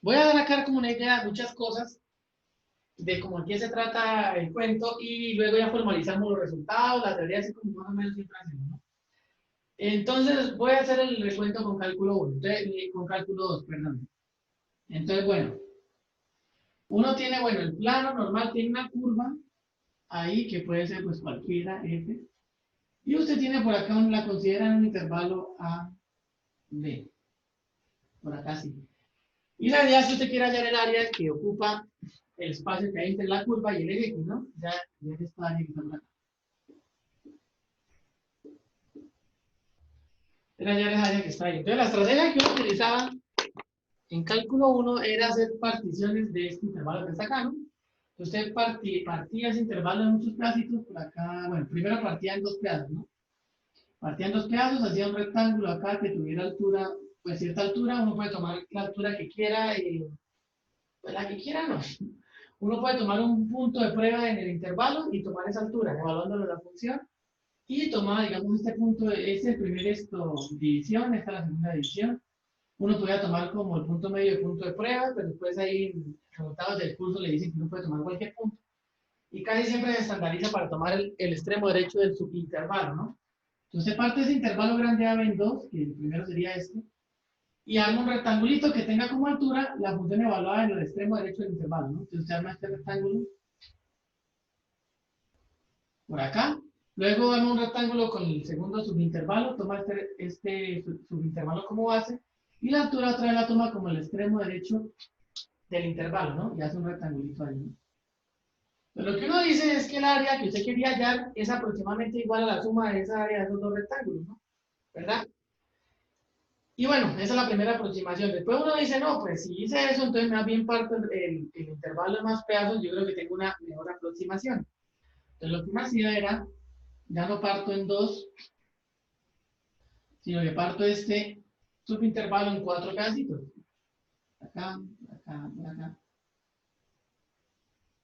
Voy a dar acá como una idea de muchas cosas, de cómo en qué se trata el cuento, y luego ya formalizamos los resultados, la teoría, así como más o menos siempre hacemos, ¿no? Entonces, voy a hacer el recuento con cálculo 1, con cálculo 2, perdón. Entonces, bueno, uno tiene, bueno, el plano normal tiene una curva ahí, que puede ser pues cualquiera, F, y usted tiene por acá, la considera en un intervalo A, B, por acá sí. Y la idea, si usted quiere hallar el área que ocupa el espacio que hay entre la curva y el eje X, ¿no? Ya que está ahí, que está por acá. Era hallar esa área que está ahí. Entonces, la estrategia que uno utilizaba en cálculo 1 era hacer particiones de este intervalo que está acá, ¿no? Usted partía ese intervalo en muchos pedacitos, por acá, bueno, primero partía en dos pedazos, ¿no? Partía en dos pedazos, hacía un rectángulo acá que tuviera altura, pues cierta altura, uno puede tomar la altura que quiera, pues la que quiera no. Uno puede tomar un punto de prueba en el intervalo y tomar esa altura, evaluándolo la función, y tomar, digamos, este punto, este es el primer división, esta es la segunda división. Uno podría tomar como el punto medio de punto de prueba, pero después ahí en resultados del curso le dicen que uno puede tomar cualquier punto. Y casi siempre se estandariza para tomar el extremo derecho del subintervalo, ¿no? Entonces parte ese intervalo grande AB en 2, que el primero sería este, y arma un rectangulito que tenga como altura la función evaluada en el extremo derecho del intervalo, ¿no? Entonces usted arma este rectángulo por acá, luego arma un rectángulo con el segundo subintervalo, toma este subintervalo como base, y la altura otra vez la toma como el extremo derecho del intervalo, ¿no? Y hace un rectangulito ahí, ¿no? Pero lo que uno dice es que el área que usted quería hallar es aproximadamente igual a la suma de esa área de esos dos rectángulos, ¿no? ¿Verdad? Y bueno, esa es la primera aproximación. Después uno dice, no, pues si hice eso, entonces más bien parto el intervalo de más pedazos, yo creo que tengo una mejor aproximación. Entonces lo que me hacía era, ya no parto en dos, sino que parto este subintervalo en cuatro pedacitos. Acá, acá, acá.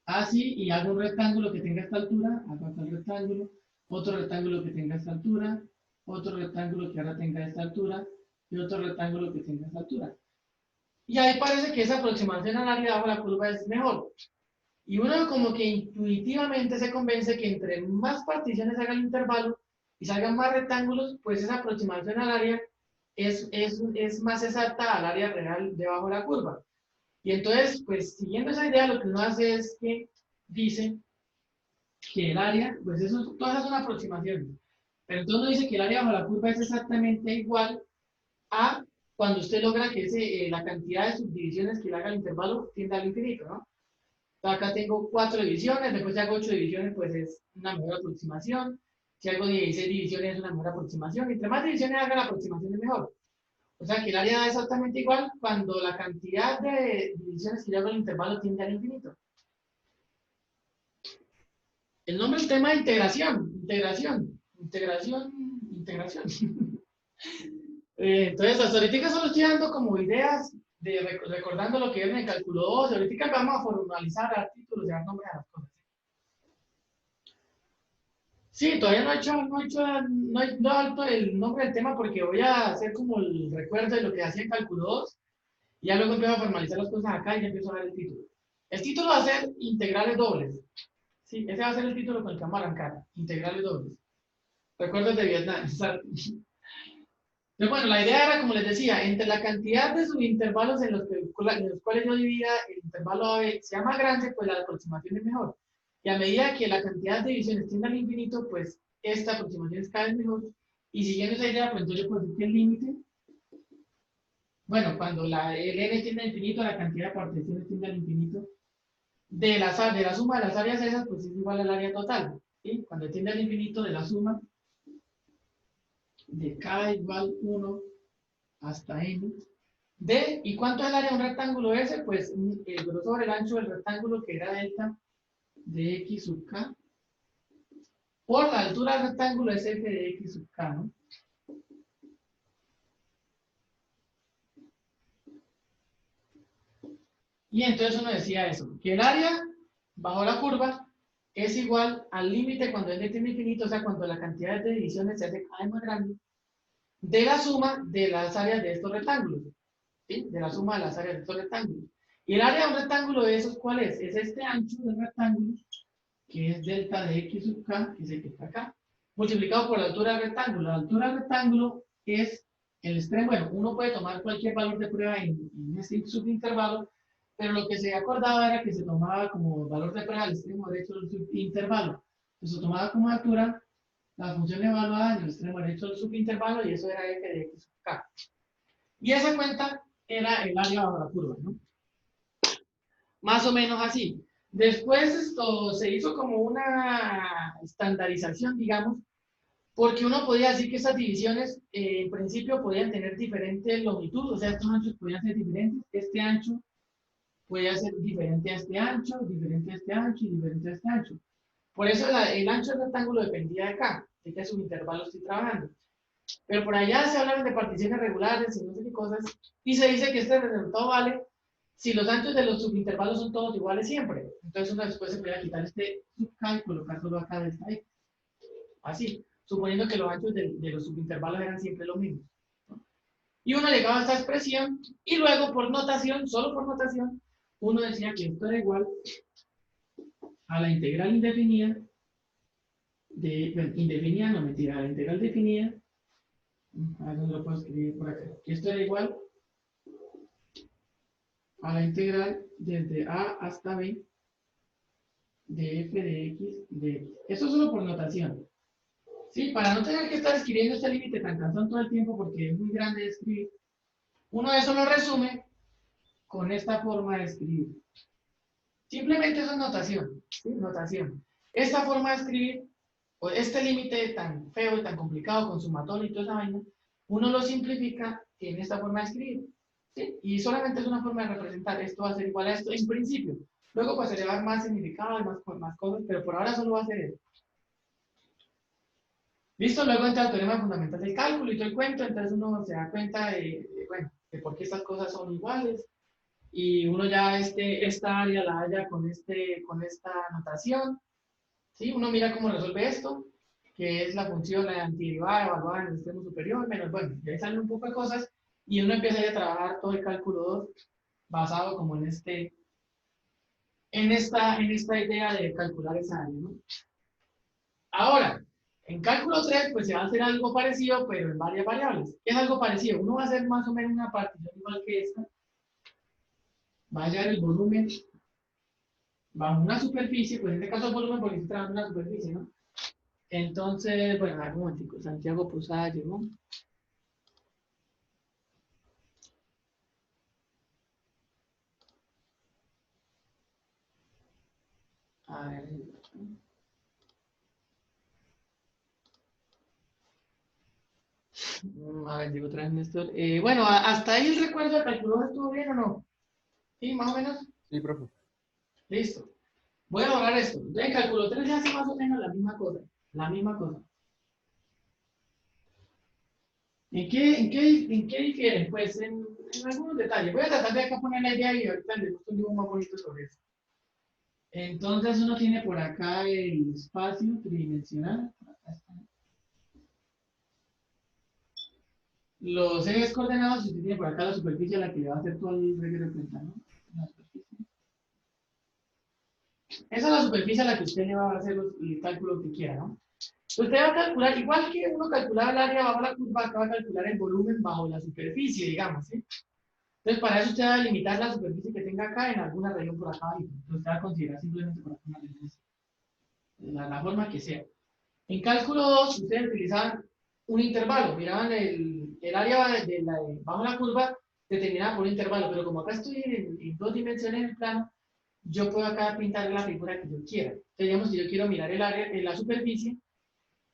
Así, y hago un rectángulo que tenga esta altura, hago acá el rectángulo, otro rectángulo que tenga esta altura, otro rectángulo que ahora tenga esta altura, y otro rectángulo que tenga esta altura. Y ahí parece que esa aproximación al área bajo la curva es mejor. Y uno como que intuitivamente se convence que entre más particiones haga el intervalo y salgan más rectángulos, pues esa aproximación al área es más exacta al área real debajo de la curva. Y entonces, pues siguiendo esa idea, lo que uno hace es que dice que el área, pues eso, todas son aproximaciones. Pero entonces uno dice que el área bajo la curva es exactamente igual a cuando usted logra que la cantidad de subdivisiones que le haga el intervalo tienda al infinito, ¿no? Acá tengo 4 divisiones, después si hago 8 divisiones, pues es una mejor aproximación. Si hago 16 divisiones es una mejor aproximación. Entre más divisiones haga la aproximación es mejor. O sea que el área da exactamente igual cuando la cantidad de divisiones que yo hago en el intervalo tiende al infinito. El nombre del tema es integración. Entonces, hasta ahorita solo estoy dando como ideas de recordando lo que es en el cálculo 2. Ahorita vamos a formalizar artículos y dar nombre a las cosas. Sí, todavía no he dado el nombre del tema porque voy a hacer como el recuerdo de lo que hacía en cálculo 2 y ya luego empiezo a formalizar las cosas acá y ya empiezo a dar el título. El título va a ser integrales dobles. Sí, ese va a ser el título con el que vamos a arrancar, integrales dobles. Recuerdos de Vietnam. Pero bueno, la idea era, como les decía, entre la cantidad de subintervalos en los cuales yo dividía el intervalo AB sea más grande, pues la aproximación es mejor. Y a medida que la cantidad de divisiones tiende al infinito, pues esta aproximación es cada vez mejor. Y siguiendo esa idea, pues entonces yo puedo decir que el límite, bueno, cuando el n tiende al infinito, la cantidad de particiones tiende al infinito, de la suma de las áreas esas, pues es igual al área total. ¿Sí? Cuando tiende al infinito de la suma de k igual 1 hasta n, ¿y cuánto es el área de un rectángulo S? Pues el grosor sobre el ancho del rectángulo que era delta de x sub k por la altura del rectángulo es f de x sub k, ¿no? Y entonces uno decía eso, que el área bajo la curva es igual al límite cuando n tiende infinito, o sea, cuando la cantidad de divisiones se hace cada vez más grande, de la suma de las áreas de estos rectángulos. ¿sí? De la suma de las áreas de estos rectángulos. Y el área de un rectángulo de esos, ¿cuál es? Es este ancho del rectángulo, que es delta de x sub k, que es el que está acá, multiplicado por la altura del rectángulo. La altura del rectángulo es el extremo. Bueno, uno puede tomar cualquier valor de prueba en este subintervalo, pero lo que se acordaba era que se tomaba como valor de prueba al extremo derecho del subintervalo. Entonces se tomaba como altura la función evaluada en el extremo derecho del subintervalo y eso era f de x sub k. Y esa cuenta era el área bajo la curva, ¿no? Más o menos así. Después esto se hizo como una estandarización, digamos, porque uno podía decir que estas divisiones en principio podían tener diferente longitud, o sea, estos anchos podían ser diferentes. Este ancho podía ser diferente a este ancho, diferente a este ancho y diferente a este ancho. Por eso el ancho del rectángulo dependía de acá, de qué subintervalo estoy trabajando. Pero por allá se hablan de particiones regulares y no sé qué cosas, y se dice que este resultado vale si los anchos de los subintervalos son todos iguales siempre. Entonces uno después se puede quitar este sub k y colocar solo acá de esta x. Así, suponiendo que los anchos de los subintervalos eran siempre los mismos, ¿no? Y uno llegaba a esta expresión, y luego por notación, solo por notación, uno decía que esto era igual a la integral indefinida de, bueno, indefinida, no mentira, a la integral definida, a ver dónde lo puedo escribir por acá, que esto era igual a la integral desde a hasta b de f de x de x. Eso solo por notación. Sí, para no tener que estar escribiendo este límite tan cansón todo el tiempo porque es muy grande de escribir, uno eso lo resume con esta forma de escribir. Simplemente eso es notación, ¿sí? Notación. Esta forma de escribir, o este límite tan feo y tan complicado con sumatón y toda esa vaina, uno lo simplifica en esta forma de escribir, ¿sí? Y solamente es una forma de representar. Esto va a ser igual a esto en principio. Luego pues se le va a dar más significado y más cosas, pero por ahora solo va a ser eso. Listo, luego entra el teorema fundamental del cálculo y todo el cuento, entonces uno se da cuenta bueno, de por qué estas cosas son iguales, y uno ya esta área la halla con esta notación, ¿sí? Uno mira cómo resuelve esto, que es la función, la antiderivada evaluada en el extremo superior, menos, bueno, y ahí salen un poco de cosas, y uno empieza a trabajar todo el cálculo 2 basado como en esta idea de calcular esa área, ¿no? Ahora, en cálculo 3, pues se va a hacer algo parecido, pero en varias variables. ¿Qué es algo parecido? Uno va a hacer más o menos una partición igual que esta. Va a hallar el volumen bajo una superficie, pues en este caso el volumen porque estoy trabajando en una superficie, ¿no? Entonces, bueno, un momentico, Santiago Posada llegó. A ver, llegó otra vez Néstor. Bueno, hasta ahí el recuerdo de cálculo estuvo bien o no. ¿Sí, más o menos? Sí, profe. Listo. Voy a lograr esto. En cálculo 3 se hace más o menos la misma cosa. La misma cosa. ¿En qué difieren? Pues en algunos detalles. Voy a tratar de acá poner la idea y ahorita les gusta un dibujo más bonito sobre eso. Entonces uno tiene por acá el espacio tridimensional. Los ejes coordenados, y usted tiene por acá la superficie a la que le va a hacer todo el reguero de cuenta, ¿no? Esa es la superficie a la que usted le va a hacer el cálculo que quiera, ¿no? Usted va a calcular, igual que uno calculaba el área bajo la curva, acá va a calcular el volumen bajo la superficie, digamos, ¿sí? Entonces, para eso usted va a limitar la superficie que tenga acá en alguna región por acá abajo. Entonces, usted va a considerar simplemente por acá una región, la forma que sea. En cálculo 2, ustedes utilizaban un intervalo, miraban el área bajo la curva determinada por un intervalo, pero como acá estoy en 2 dimensiones en el plano, yo puedo acá pintar la figura que yo quiera. Entonces, digamos, si yo quiero mirar el área, en la superficie,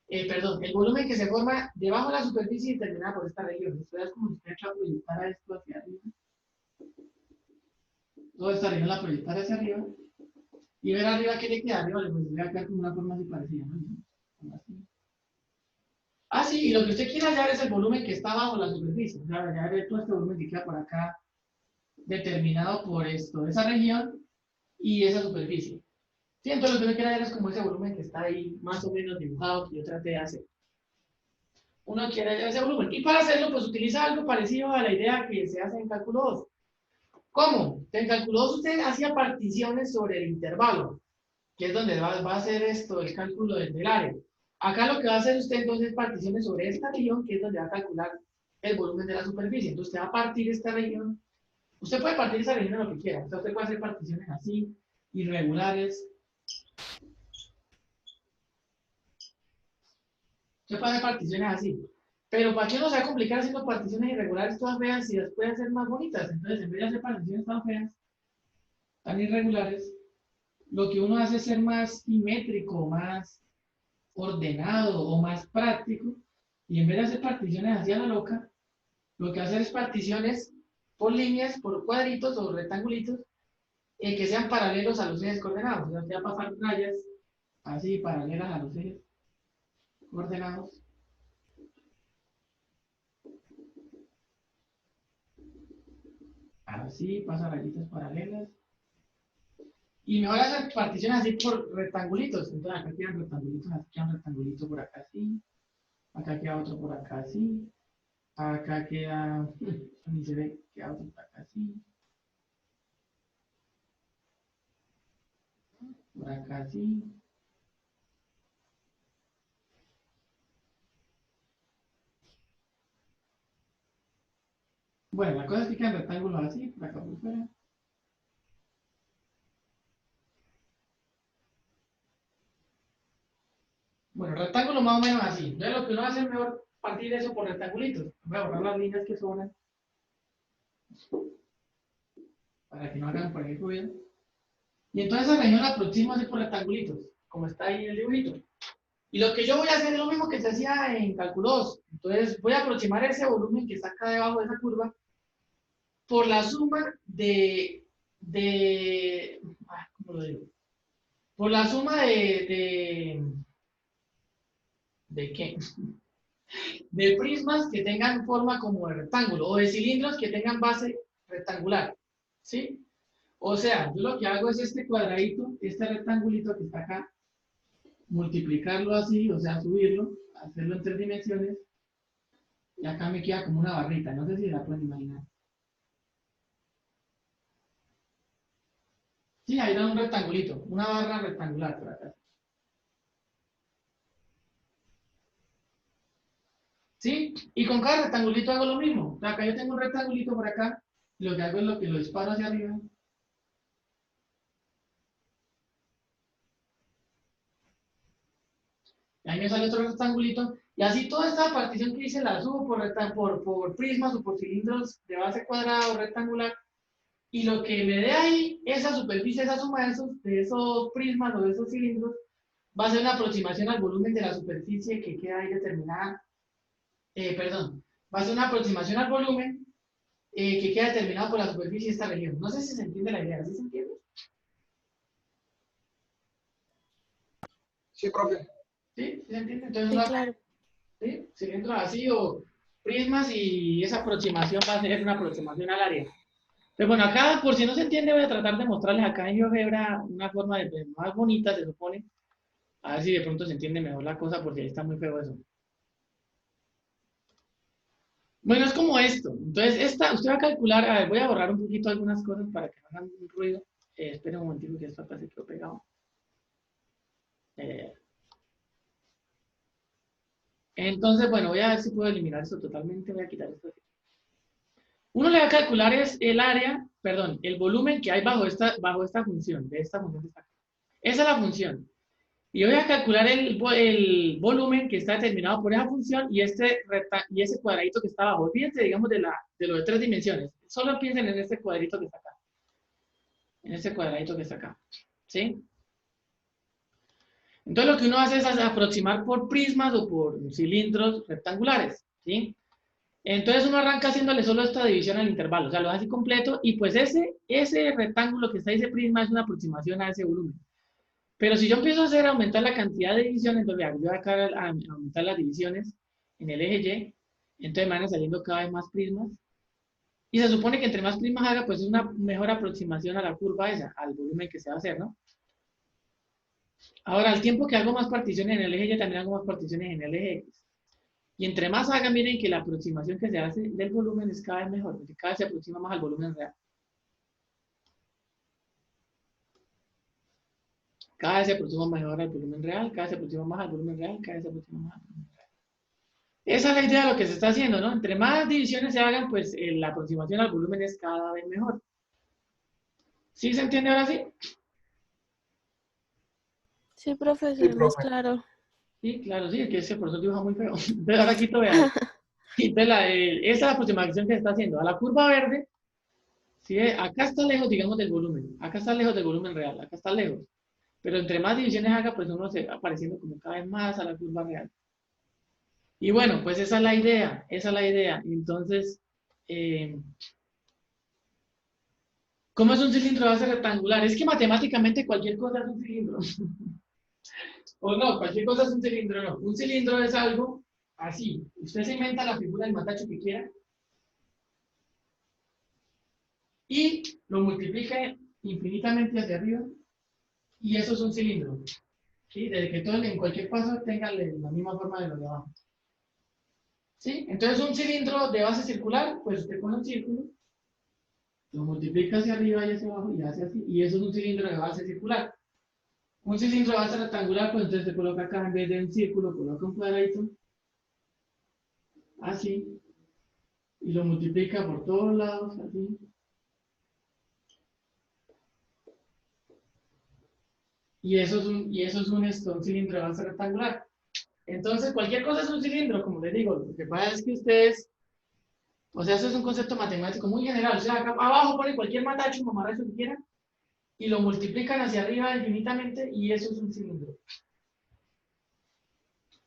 perdón, el volumen que se forma debajo de la superficie determinada por esta región. Esto es como si usted hecho a proyectar esto hacia arriba. Toda esta región la proyectar hacia arriba y ver arriba qué le queda arriba, le voy a quedar como una forma así parecida, ¿no? Así. Ah, sí, y lo que usted quiere hallar es el volumen que está bajo la superficie. O sea, hallar todo este volumen que queda por acá determinado por esto, esa región y esa superficie. Sí, entonces lo que yo quiero hallar es como ese volumen que está ahí más o menos dibujado que yo traté de hacer. uno quiere ese volumen. Y para hacerlo, pues utiliza algo parecido a la idea que se hace en cálculo 2. ¿Cómo? En cálculo 2 usted hacía particiones sobre el intervalo, que es donde va a hacer esto, el cálculo del área. Acá lo que va a hacer usted entonces es particiones sobre esta región, que es donde va a calcular el volumen de la superficie. Entonces usted va a partir esta región. Usted puede partir esa región en lo que quiera. O sea, usted puede hacer particiones así, irregulares. Usted puede hacer particiones así. Pero ¿para qué no se va a complicar haciendo particiones irregulares todas feas si las puede hacer más bonitas? Entonces, en vez de hacer particiones tan feas, tan irregulares, lo que uno hace es ser más simétrico, más ordenado o más práctico. Y en vez de hacer particiones así a la loca, lo que hace es particiones por líneas, por cuadritos o rectangulitos, que sean paralelos a los ejes coordenados. O sea, usted va a pasar rayas así paralelas a los ejes coordenados. Así, pasa rayitas paralelas. Y mejor hacer particiones así por rectangulitos. Entonces acá quedan rectangulitos, aquí queda un rectangulito por acá así. Acá queda otro por acá así. Acá queda, ni se ve, queda otro por acá así. Por acá así. Bueno, la cosa es que quedan rectángulos así, por acá por fuera. Bueno, rectángulo más o menos así. Entonces lo que uno hace es mejor partir eso por rectangulitos. Voy a borrar las líneas que sobran para que no hagan por ahí ruido. Y entonces esa región la aproximo así por rectangulitos, como está ahí en el dibujito. Y lo que yo voy a hacer es lo mismo que se hacía en cálculo 2. Entonces voy a aproximar ese volumen que está acá debajo de esa curva por la suma ¿cómo lo digo? Por la suma ¿de qué? De prismas que tengan forma como de rectángulo o de cilindros que tengan base rectangular, ¿sí? O sea, yo lo que hago es este cuadradito, este rectangulito que está acá, multiplicarlo así, o sea, subirlo, hacerlo en 3 dimensiones, y acá me queda como una barrita, no sé si la pueden imaginar. Sí, ahí da un rectangulito, una barra rectangular por acá. ¿Sí? Y con cada rectangulito hago lo mismo. O sea, acá yo tengo un rectangulito por acá, y lo que hago es lo que lo disparo hacia arriba. Y ahí me sale otro rectangulito. Y así toda esta partición que hice la subo por prismas o por cilindros de base cuadrada o rectangular. Y lo que me dé ahí, esa superficie, esa suma de esos prismas o de esos cilindros, va a ser una aproximación al volumen de la superficie que queda ahí determinada. Perdón, va a ser una aproximación al volumen que queda determinado por la superficie de esta región. No sé si se entiende la idea, ¿sí se entiende? Sí, profe. ¿Sí? ¿Sí se entiende? Entonces, Sí, claro. ¿sí? Cilindros así o prismas y esa aproximación va a ser una aproximación al área. Pero bueno, acá, por si no se entiende, voy a tratar de mostrarles acá en GeoGebra una forma de más bonita, se supone. A ver si de pronto se entiende mejor la cosa, porque ahí está muy feo eso. Bueno, es como esto. Entonces, usted va a calcular, a ver, voy a borrar un poquito algunas cosas para que no hagan un ruido. Esperen un momentito que esto acá se quedó pegado. Eh, entonces, bueno, voy a ver si puedo eliminar esto totalmente. Voy a quitar esto. Uno le va a calcular es el área, perdón, el volumen que hay bajo esta función, de esta función que está acá. Esa es la función. Y voy a calcular el volumen que está determinado por esa función y ese cuadradito que está abajo. Olvídense, digamos, de lo de 3 dimensiones. Solo piensen en este cuadrito que está acá. En este cuadradito que está acá. ¿Sí? Entonces lo que uno hace es aproximar por prismas o por cilindros rectangulares. ¿Sí? Entonces uno arranca haciéndole solo esta división al intervalo. O sea, lo hace completo y pues ese rectángulo que está ahí, ese prisma, es una aproximación a ese volumen. Pero si yo empiezo a hacer aumentar la cantidad de divisiones, entonces yo voy acá a aumentar las divisiones en el eje Y, entonces me van saliendo cada vez más prismas. Y se supone que entre más prismas haga, pues es una mejor aproximación a la curva esa, al volumen que se va a hacer, ¿no? Ahora, al tiempo que hago más particiones en el eje Y, también hago más particiones en el eje X. Y entre más haga, miren que la aproximación que se hace del volumen es cada vez mejor, porque cada vez se aproxima más al volumen real. Cada vez se aproxima mejor al volumen real, cada vez se aproxima más al volumen real, cada vez se aproxima más al volumen real. Esa es la idea de lo que se está haciendo, ¿no? Entre más divisiones se hagan, pues la aproximación al volumen es cada vez mejor. ¿Sí se entiende ahora sí? Sí, profesor, Sí, más profe. claro. Sí, claro, sí, es que ese profesor dibuja muy feo. Entonces ahora aquí te vean. Esa es la aproximación que se está haciendo. A la curva verde, ¿sí? Acá está lejos, digamos, del volumen. Acá está lejos del volumen real. Acá está lejos. Pero entre más divisiones haga, pues uno se va pareciendo como cada vez más a la curva real. Y bueno, pues esa es la idea. Esa es la idea. Entonces, ¿cómo es un cilindro de base rectangular? Es que matemáticamente cualquier cosa es un cilindro. O no, cualquier cosa es un cilindro, no. Un cilindro es algo así. Usted se inventa la figura del matacho que quiera y lo multiplica infinitamente hacia arriba y eso es un cilindro. ¿Sí? Desde que todo en cualquier paso tenga la misma forma de lo de abajo. ¿Sí? Entonces un cilindro de base circular, pues usted pone un círculo, lo multiplica hacia arriba y hacia abajo y hace así, y eso es un cilindro de base circular. Un cilindro de base rectangular, pues entonces se coloca acá en vez de un círculo, coloca un cuadradito, así, y lo multiplica por todos lados, así. Y eso es un cilindro de base rectangular. Entonces, cualquier cosa es un cilindro, como les digo. Lo que pasa es que ustedes, o sea, eso es un concepto matemático muy general. O sea, acá abajo ponen cualquier matacho, mamarracho que quieran, y lo multiplican hacia arriba infinitamente, y eso es un cilindro.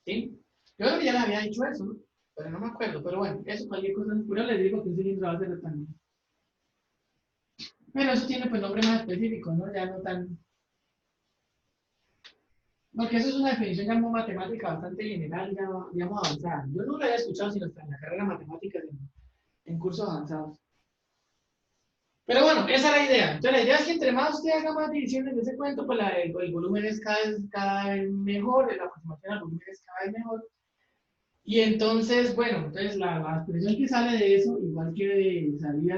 ¿Sí? Yo creo que ya les había dicho eso, ¿no? Pero no me acuerdo. Pero bueno, eso cualquier cosa. Yo les digo que un cilindro de base rectangular. Pero eso tiene pues nombre más específico, ¿no? Ya no tan. Porque eso es una definición ya muy matemática bastante general, ya, digamos, avanzada. Yo no lo había escuchado sino hasta en la carrera de matemáticas en cursos avanzados. Pero bueno, esa es la idea. Entonces, la idea es que entre más usted haga más divisiones de ese cuento, pues el volumen es cada vez mejor, la aproximación al volumen es cada vez mejor. Y entonces, bueno, entonces la expresión que sale de eso, igual que salía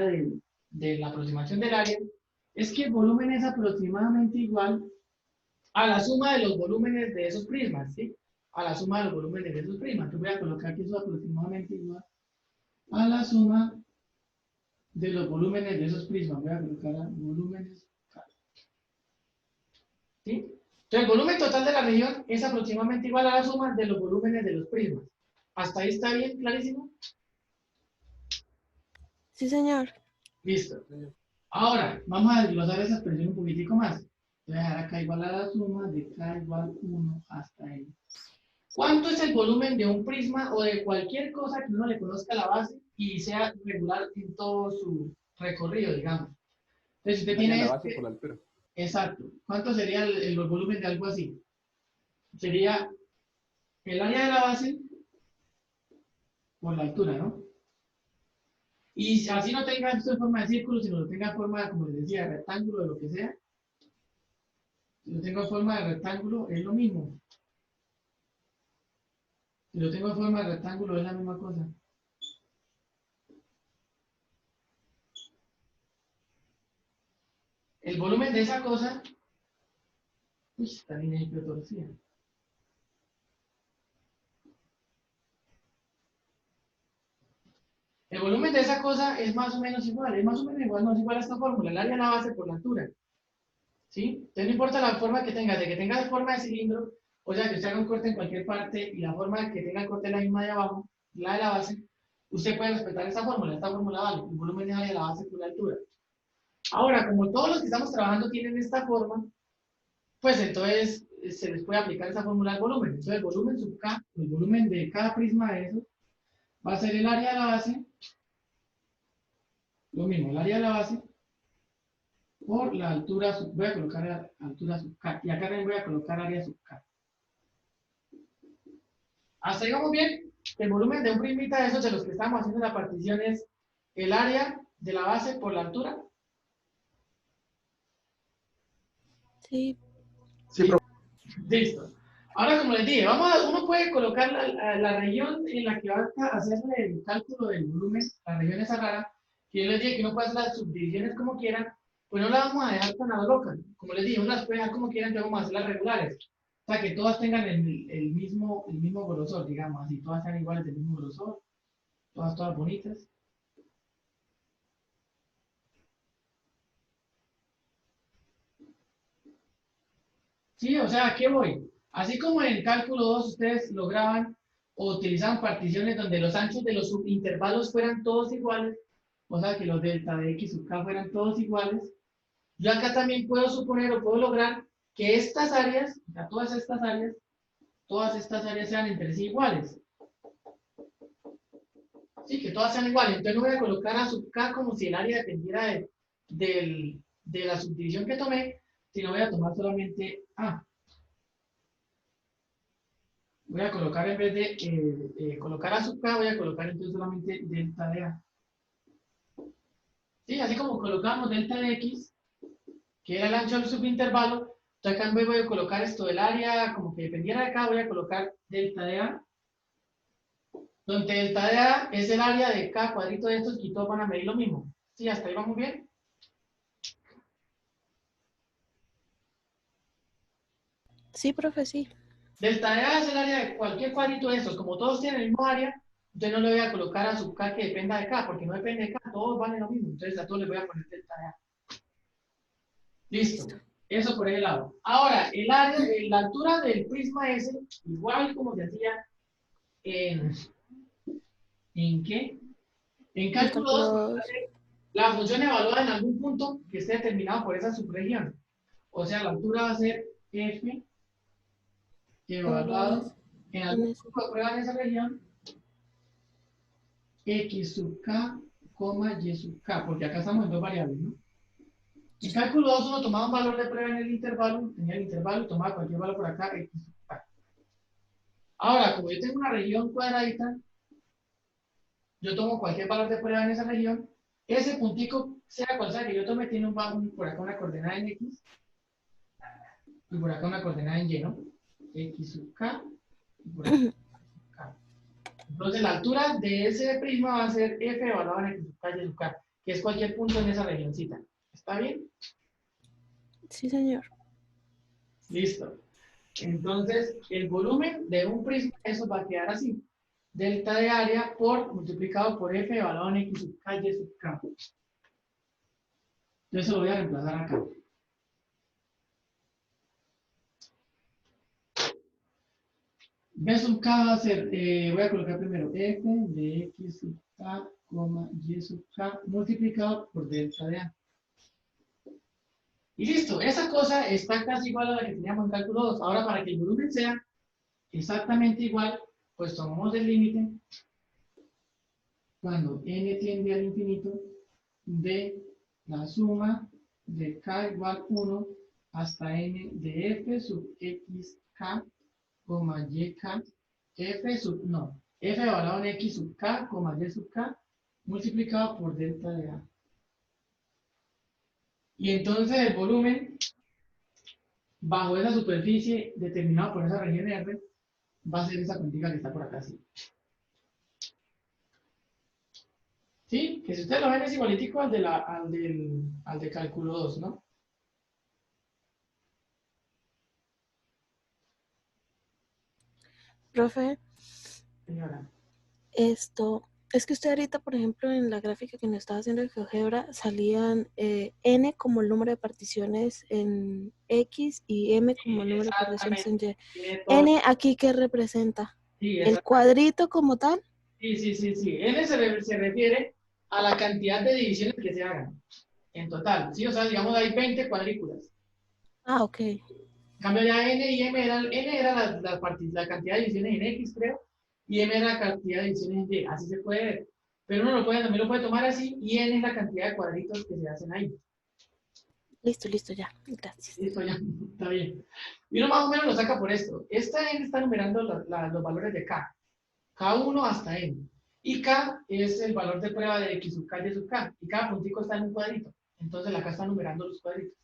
de la aproximación del área, es que el volumen es aproximadamente igual a la suma de los volúmenes de esos prismas, ¿sí? A la suma de los volúmenes de esos prismas. Entonces voy a colocar que eso es aproximadamente igual a la suma de los volúmenes de esos prismas. Voy a colocar volúmenes, ¿sí? Entonces el volumen total de la región es aproximadamente igual a la suma de los volúmenes de los prismas. ¿Hasta ahí está bien? ¿Clarísimo? Sí, señor. Listo. Ahora, vamos a desglosar esa expresión un poquitico más. Voy a dejar acá igual a la suma de K igual 1 hasta N. ¿Cuánto es el volumen de un prisma o de cualquier cosa que uno le conozca la base y sea regular en todo su recorrido, digamos? Entonces, si usted Área de tiene la base por la altura. exacto. ¿Cuánto sería el volumen de algo así? Sería el área de la base por la altura, ¿no? Y así no tenga esto en forma de círculo, sino lo tenga en forma, como les decía, de rectángulo, de lo que sea. Si lo tengo en forma de rectángulo, es lo mismo. Si lo tengo en forma de rectángulo, es la misma cosa. El volumen de esa cosa, uy, esta línea es torcida. El volumen de esa cosa es más o menos igual, no es igual a esta fórmula, el área de la base por la altura. ¿Sí? Entonces no importa la forma que tenga, de que tenga forma de cilindro, o sea, que usted haga un corte en cualquier parte y la forma de que tenga el corte es la misma de abajo, la de la base, usted puede respetar esta fórmula vale, el volumen es área de la base por la altura. Ahora, como todos los que estamos trabajando tienen esta forma, pues entonces se les puede aplicar esa fórmula al volumen. Entonces el volumen sub K, el volumen de cada prisma de eso, va a ser el área de la base, lo mismo, el área de la base, por la altura sub, voy a colocar altura sub K, y acá también voy a colocar área sub K. Hasta ahí vamos bien. El volumen de un primita de esos de los que estamos haciendo la partición es el área de la base por la altura. Sí. Sí, profe. Listo. Ahora, como les dije, uno puede colocar la región en la que va a hacer el cálculo del volumen, la región esa rara, que yo les dije que uno puede hacer las subdivisiones como quiera, pues no la vamos a dejar tan a lo loca. Como les dije, uno las puede dejar como quieran, entonces vamos a hacerlas regulares. O sea, que todas tengan el mismo grosor, digamos, así, todas sean iguales del mismo grosor, todas bonitas. Sí, o sea, ¿a qué voy? Así como en el cálculo 2 ustedes lograban o utilizaban particiones donde los anchos de los subintervalos fueran todos iguales, o sea, que los delta de x sub k fueran todos iguales, yo acá también puedo suponer o puedo lograr que estas áreas, o sea, todas estas áreas sean entre sí iguales. Sí, que todas sean iguales. Entonces no voy a colocar a sub k como si el área dependiera de la subdivisión que tomé, sino voy a tomar solamente A. Voy a colocar en vez de colocar a sub k, voy a colocar entonces solamente delta de A. Sí, así como colocamos delta de X, que era el ancho del subintervalo, entonces acá en vez voy a colocar esto del área, como que dependiera de acá, voy a colocar delta de A, donde delta de A es el área de cada cuadrito de estos y todos van a medir lo mismo. Sí, hasta ahí vamos bien. Sí, profe, sí. Delta de A es el área de cualquier cuadrito de estos, como todos tienen el mismo área, entonces no le voy a colocar a sub k que dependa de K, porque no depende de K, todos valen lo mismo, entonces a todos les voy a poner delta de A. Listo. Listo. Eso por ese lado. Ahora, el área, la altura del prisma S, igual como se hacía en, ¿en qué? En En cálculo cálculo 2, dos. la función evaluada en algún punto que esté determinado por esa subregión. O sea, la altura va a ser f Evaluado evaluado en en algún ese. punto de prueba en esa región, x sub k, y sub k, porque acá estamos en dos variables, ¿no? En cálculo 2 uno tomaba un valor de prueba en el intervalo, tenía el intervalo y tomaba cualquier valor por acá, x sub k. Ahora, como yo tengo una región cuadradita, yo tomo cualquier valor de prueba en esa región, ese puntico, sea cual sea que yo tome, tiene por acá una coordenada en x y por acá una coordenada en y, ¿no? X sub k y por acá k. Entonces la altura de ese prisma va a ser f evaluado en x sub k y sub k, que es cualquier punto en esa regioncita. ¿Está bien? Sí, señor. Listo. Entonces, el volumen de un prisma, eso va a quedar así. Delta de área por multiplicado por f evaluado en x sub k y sub k. Yo eso lo voy a reemplazar acá. B sub k va a ser, voy a colocar primero f de x sub k, y sub k multiplicado por delta de a. Y listo, esa cosa está casi igual a la que teníamos en cálculo 2. Ahora, para que el volumen sea exactamente igual, pues tomamos el límite cuando n tiende al infinito de la suma de k igual 1 hasta n de f sub xk, yk, f sub, no, f evaluado en x sub k, y sub k, multiplicado por delta de a. Y entonces el volumen bajo esa superficie determinado por esa región R va a ser esa cuentica que está por acá, ¿sí? ¿Sí? Que si ustedes lo ven es igualitico al de cálculo 2, ¿no? Profe, Señora. esto, es que usted ahorita, por ejemplo, en la gráfica que nos estaba haciendo de GeoGebra, salían n como el número de particiones en X y m como el número de particiones en Exactamente. Y. Tiene todo. N aquí, ¿qué representa? Sí, ¿El exactamente. cuadrito como tal? Sí, sí, sí, sí. N se refiere a la cantidad de divisiones que se hagan en total. Sí, o sea, digamos, hay 20 cuadrículas. Ah, ok. En cambio, ya N y M eran, N era la cantidad de divisiones en X, creo, y M era la cantidad de divisiones en Y. Así se puede ver. Pero uno también lo puede tomar así, y N es la cantidad de cuadritos que se hacen ahí. Listo, listo, ya. Gracias. Listo, ya, está bien. Y uno más o menos lo saca por esto. Esta N está numerando los valores de K. K1 hasta N. Y K es el valor de prueba de X sub K y sub K. Y cada puntico está en un cuadrito. Entonces acá está numerando los cuadritos.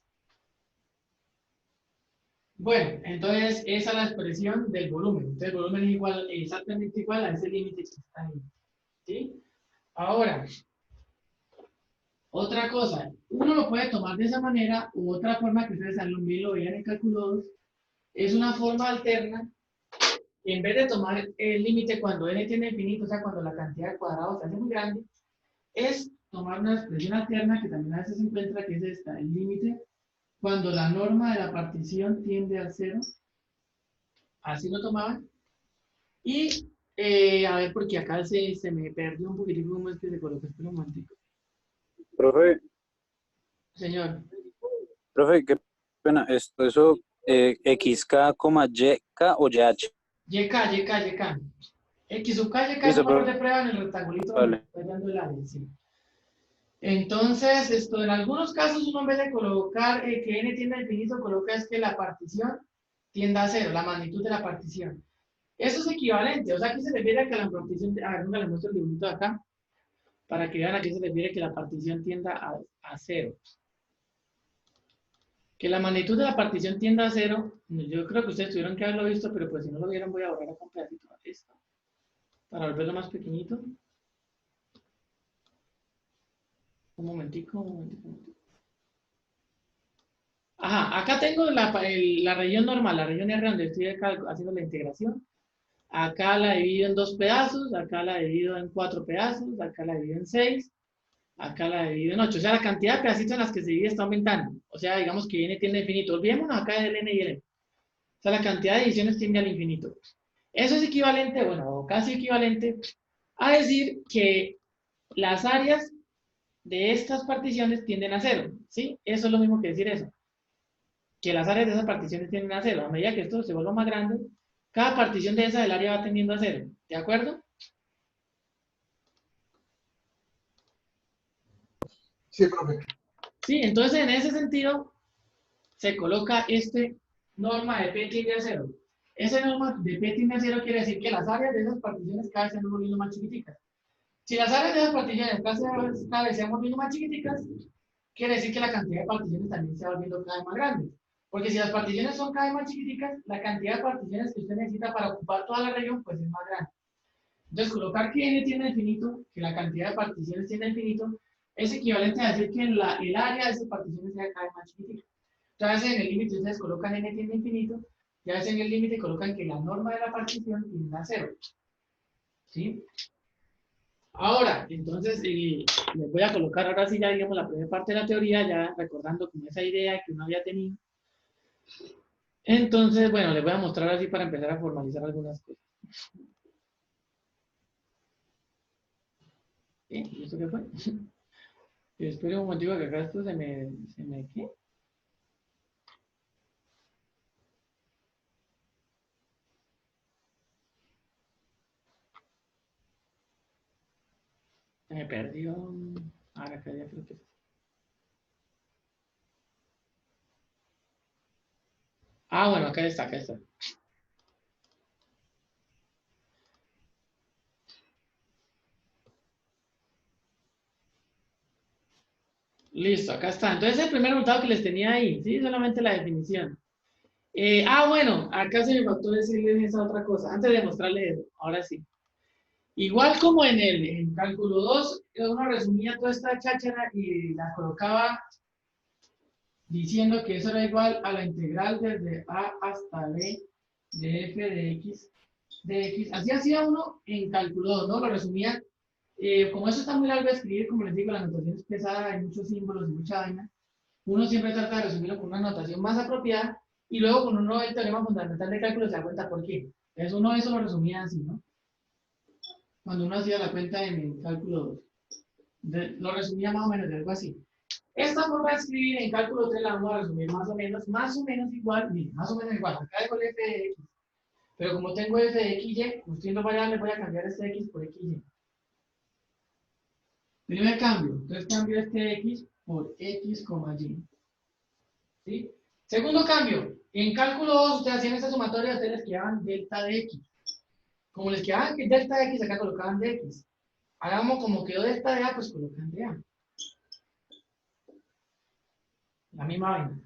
Bueno, entonces esa es la expresión del volumen. Entonces el volumen es igual, exactamente igual a ese límite que está ahí. ¿Sí? Ahora, otra cosa, uno lo puede tomar de esa manera u otra forma que ustedes también lo vean en cálculo 2, es una forma alterna. En vez de tomar el límite cuando n tiene infinito, o sea, cuando la cantidad de cuadrados se hace muy grande, es tomar una expresión alterna que también a veces se encuentra, que es esta, el límite, cuando la norma de la partición tiende al cero, así lo tomaban. Y, a ver, porque acá se me perdió un poquitico cómo es que se coloca, espera un momentico. Profe, Señor, profe, qué pena, eso, XK, YK o YH. YK, YK, YK. X sub K, YK es Listo, un valor de prueba en el rectangulito donde vale. estoy dando el área, sí. Entonces, esto, en algunos casos uno en vez de colocar que n tiende a infinito, coloca es que la partición tienda a cero, la magnitud de la partición. Eso es equivalente, o sea, aquí se refiere a que la partición, a ver, nunca les muestro el dibujito de acá, para que vean a qué se refiere que la partición tienda a cero. Que la magnitud de la partición tienda a cero, yo creo que ustedes tuvieron que haberlo visto, pero pues si no lo vieron voy a borrar acá un pedacito de esto, para volverlo más pequeñito. Un momentico, un momentico, un momentico. Ajá, acá tengo la región normal, la región R donde estoy acá haciendo la integración. Acá la divido en dos pedazos, acá la divido en cuatro pedazos, acá la divido en seis, acá la divido en ocho. O sea, la cantidad de pedacitos en las que se divide está aumentando. O sea, digamos que n tiende a infinito. Olvidémonos acá del n y el n. O sea, la cantidad de divisiones tiende al infinito. Eso es equivalente, bueno, o casi equivalente, a decir que las áreas de estas particiones tienden a cero. ¿Sí? Eso es lo mismo que decir eso. Que las áreas de esas particiones tienden a cero. A medida que esto se vuelva más grande, cada partición de esa del área va tendiendo a cero. ¿De acuerdo? Sí, profe. Sí, entonces en ese sentido se coloca este norma de P tiende a cero. Esa norma de P tiende a cero quiere decir que las áreas de esas particiones cada vez se van volviendo más chiquiticas. Si las áreas de esas particiones cada vez se van volviendo más chiquiticas, quiere decir que la cantidad de particiones también se va volviendo cada vez más grande. Porque si las particiones son cada vez más chiquiticas, la cantidad de particiones que usted necesita para ocupar toda la región pues es más grande. Entonces, colocar que n tiende a infinito, que la cantidad de particiones tiende a infinito, es equivalente a decir que el área de esas particiones sea cada vez más chiquitica. Entonces, en el límite ustedes colocan n tiende a infinito, y a veces en el límite colocan que la norma de la partición tiende a cero. ¿Sí? Ahora, entonces, les voy a colocar ahora sí ya, digamos, la primera parte de la teoría, ya recordando como esa idea que uno había tenido. Entonces, bueno, les voy a mostrar así para empezar a formalizar algunas cosas. ¿Y esto qué fue? Espera un momentito que acá esto ¿qué? Se me perdió. Ahora acá ya creo que. Ah, bueno, acá está, acá está. Listo, acá está. Entonces el primer resultado que les tenía ahí, ¿sí? Solamente la definición. Bueno, acá se me faltó decirles esa otra cosa, antes de mostrarles eso, ahora sí. Igual como en cálculo 2, uno resumía toda esta cháchara y la colocaba diciendo que eso era igual a la integral desde a hasta b de f de x. Así hacía uno en cálculo 2, ¿no? Lo resumía. Como eso está muy largo de escribir, como les digo, la notación es pesada, hay muchos símbolos y mucha vaina. Uno siempre trata de resumirlo con una notación más apropiada y luego con uno el teorema fundamental de cálculo se da cuenta por qué. Entonces uno eso lo resumía así, ¿no? Cuando uno hacía la cuenta en el cálculo 2, lo resumía más o menos de algo así. Esta forma de escribir en cálculo 3 la vamos a resumir más o menos igual, miren, más o menos igual. Acá dejo el f de x, pero como tengo f de x, y, como estoy en variables, voy a cambiar este x por x, y. Primer cambio, entonces cambio este x por x, y. ¿Sí? Segundo cambio, en cálculo 2, ustedes hacían esta sumatoria, ustedes les quedaban delta de x. Como les quedaban delta de x, acá colocaban de x. Hagamos como quedó delta de a, pues colocan de a. La misma vaina.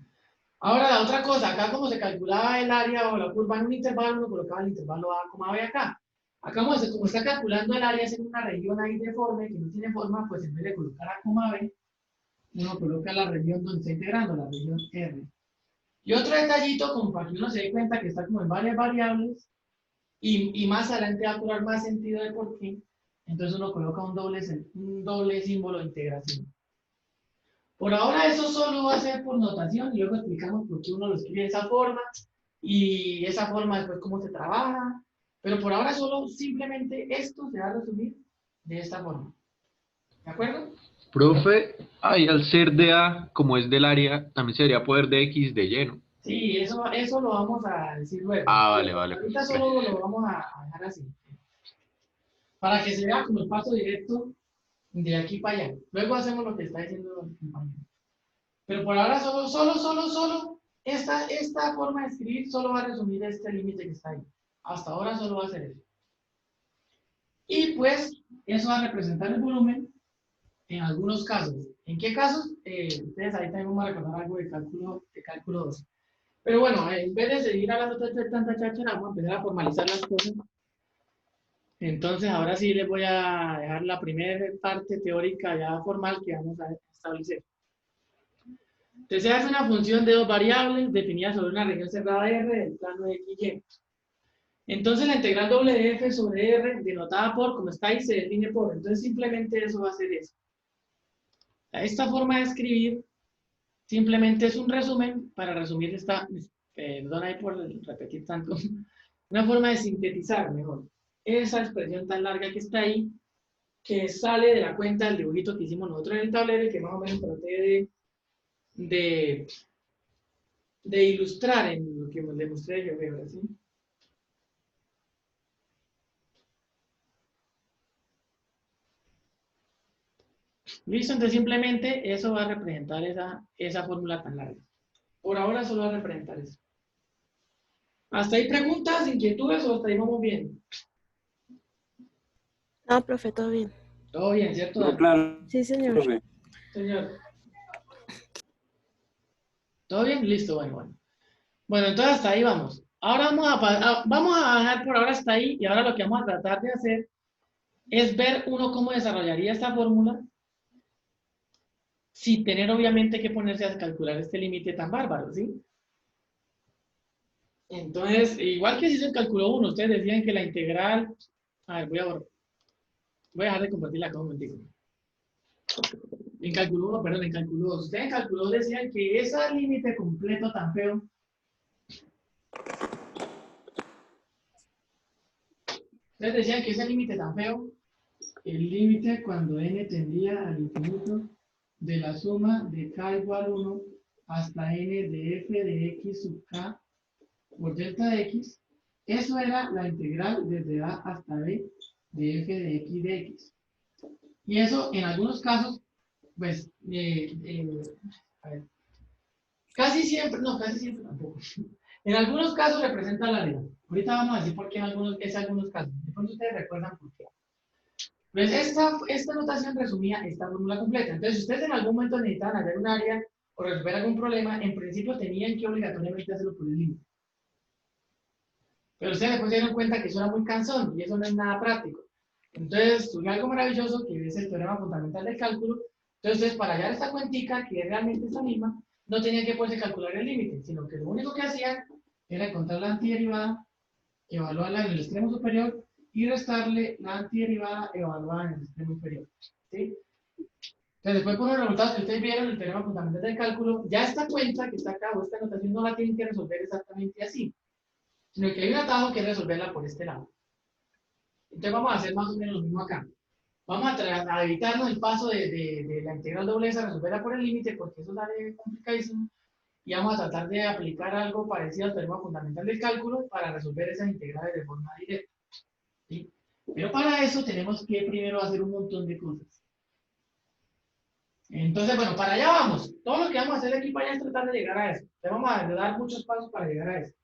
Ahora, la otra cosa, acá como se calculaba el área o la curva en un intervalo, uno colocaba el intervalo A, B acá. Acá como está calculando el área en una región ahí deforme, que no tiene forma, pues en vez de colocar A, B, uno coloca la región donde está integrando, la región R. Y otro detallito, como para que uno se dé cuenta que está como en varias variables, y más adelante va a cobrar más sentido de por qué, entonces uno coloca un doble símbolo de integración. Por ahora eso solo va a ser por notación, y luego explicamos por qué uno lo escribe de esa forma, y esa forma después cómo se trabaja, pero por ahora solo simplemente esto se va a resumir de esta forma. ¿De acuerdo? Profe, ahí al ser de A, como es del área, también sería poder de X de Y, ¿no? Sí, eso lo vamos a decir luego. Ah, vale, vale, Ahorita profe, solo gracias. lo vamos a dejar así, para que se vea como el paso directo de aquí para allá. Luego hacemos lo que está diciendo el compañero. Pero por ahora solo, esta forma de escribir solo va a resumir este límite que está ahí. Hasta ahora solo va a ser eso. Y pues, eso va a representar el volumen en algunos casos. ¿En qué casos? Ustedes ahí también vamos a recordar algo de cálculo 2. Pero bueno, en vez de seguir hablando de tanta cháchara, vamos a empezar a formalizar las cosas. Entonces, ahora sí les voy a dejar la primera parte teórica ya formal que vamos a establecer. Entonces, se hace una función de dos variables definidas sobre una región cerrada R del plano de X, Y. Entonces, la integral doble de f sobre R, denotada por, como está ahí, se define por. Entonces, simplemente eso va a ser eso. Esta forma de escribir simplemente es un resumen para resumir esta, perdón ahí por repetir tanto, una forma de sintetizar mejor esa expresión tan larga que está ahí, que sale de la cuenta del dibujito que hicimos nosotros en el tablero y que más o menos traté de ilustrar en lo que les mostré de GeoGebra, ¿sí? Listo, entonces simplemente eso va a representar esa fórmula tan larga. Por ahora solo va a representar eso. ¿Hasta ahí preguntas, inquietudes o hasta ahí vamos bien? No, profe, todo bien. Todo bien, ¿cierto? Todo claro, Sí, señor. profe. Señor. ¿Todo bien? Listo, bueno. Bueno, entonces hasta ahí vamos. Ahora vamos a dejar por ahora hasta ahí y ahora lo que vamos a tratar de hacer es ver uno cómo desarrollaría esta fórmula sin tener obviamente que ponerse a calcular este límite tan bárbaro, ¿sí? Entonces, igual que si se calculó uno, ustedes decían que la integral... A ver, voy a dejar de compartirla acá un momentico. En cálculo 1, perdón, en cálculo 2. Ustedes en cálculo 2 decían que ese límite completo tan feo... Ustedes decían que ese límite tan feo, el límite cuando n tendía al infinito de la suma de k igual 1 hasta n de f de x sub k por delta de x, eso era la integral desde a hasta b de f de x. Y eso en algunos casos, pues, a ver, casi siempre tampoco. En algunos casos representa la área. Ahorita vamos a decir por qué en algunos casos. De pronto ustedes recuerdan por qué. Pues esta notación resumía esta fórmula completa. Entonces, si ustedes en algún momento necesitaban hallar un área o resolver algún problema, en principio tenían que obligatoriamente hacerlo por el límite. Pero ustedes después se dieron cuenta que eso era muy cansón y eso no es nada práctico. Entonces, surgió algo maravilloso que es el teorema fundamental del cálculo. Entonces, para hallar esta cuentica, que es realmente esta misma, no tenían que poderse calcular el límite, sino que lo único que hacían era encontrar la antiderivada, evaluarla en el extremo superior y restarle la antiderivada evaluada en el extremo inferior. ¿Sí? Entonces, después con los resultados que ustedes vieron, el teorema fundamental del cálculo, ya esta cuenta que está acá o esta notación no la tienen que resolver exactamente así, sino que hay un atajo que es resolverla por este lado. Entonces vamos a hacer más o menos lo mismo acá. Vamos a evitarnos el paso de la integral doble a resolverla por el límite, porque eso sale complicadísimo, y vamos a tratar de aplicar algo parecido al teorema fundamental del cálculo para resolver esas integrales de forma directa. ¿Sí? Pero para eso tenemos que primero hacer un montón de cosas. Entonces, bueno, para allá vamos. Todo lo que vamos a hacer aquí para allá es tratar de llegar a eso. Le vamos a dar muchos pasos para llegar a eso.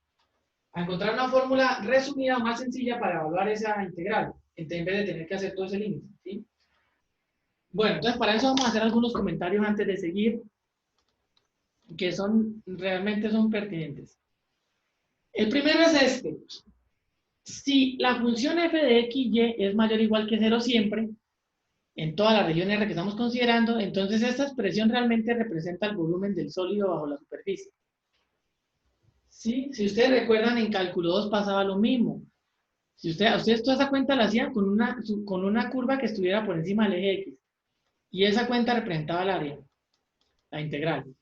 A encontrar una fórmula resumida más sencilla para evaluar esa integral, en vez de tener que hacer todo ese límite. ¿Sí? Bueno, entonces para eso vamos a hacer algunos comentarios antes de seguir. que realmente son pertinentes. El primero es este. Si la función f de x, y es mayor o igual que 0 siempre, en toda la región R que estamos considerando, entonces esta expresión realmente representa el volumen del sólido bajo la superficie. ¿Sí? Si ustedes recuerdan, en cálculo 2 pasaba lo mismo. Si ustedes toda esa cuenta la hacían con una curva que estuviera por encima del eje X. Y esa cuenta representaba el área, la integral.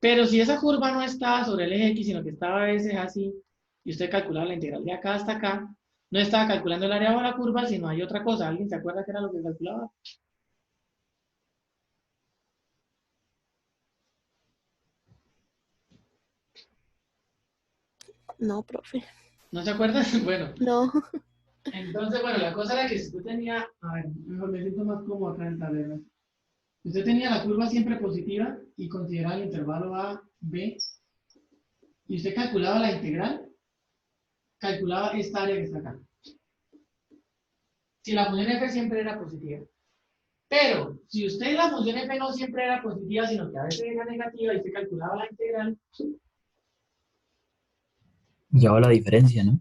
Pero si esa curva no estaba sobre el eje X, sino que estaba a veces así, y usted calculaba la integral de acá hasta acá, no estaba calculando el área bajo la curva, sino hay otra cosa. ¿Alguien se acuerda qué era lo que calculaba? No, profe. ¿No se acuerdan? Bueno, No. entonces, bueno, la cosa era que si usted tenía, a ver, mejor me siento más cómodo acá en el tablero. Usted tenía la curva siempre positiva y consideraba el intervalo A, B, y usted calculaba la integral, calculaba esta área que está acá. Si la función f siempre era positiva. Pero, si usted la función f no siempre era positiva, sino que a veces era negativa y usted calculaba la integral, Ya va la diferencia, ¿no?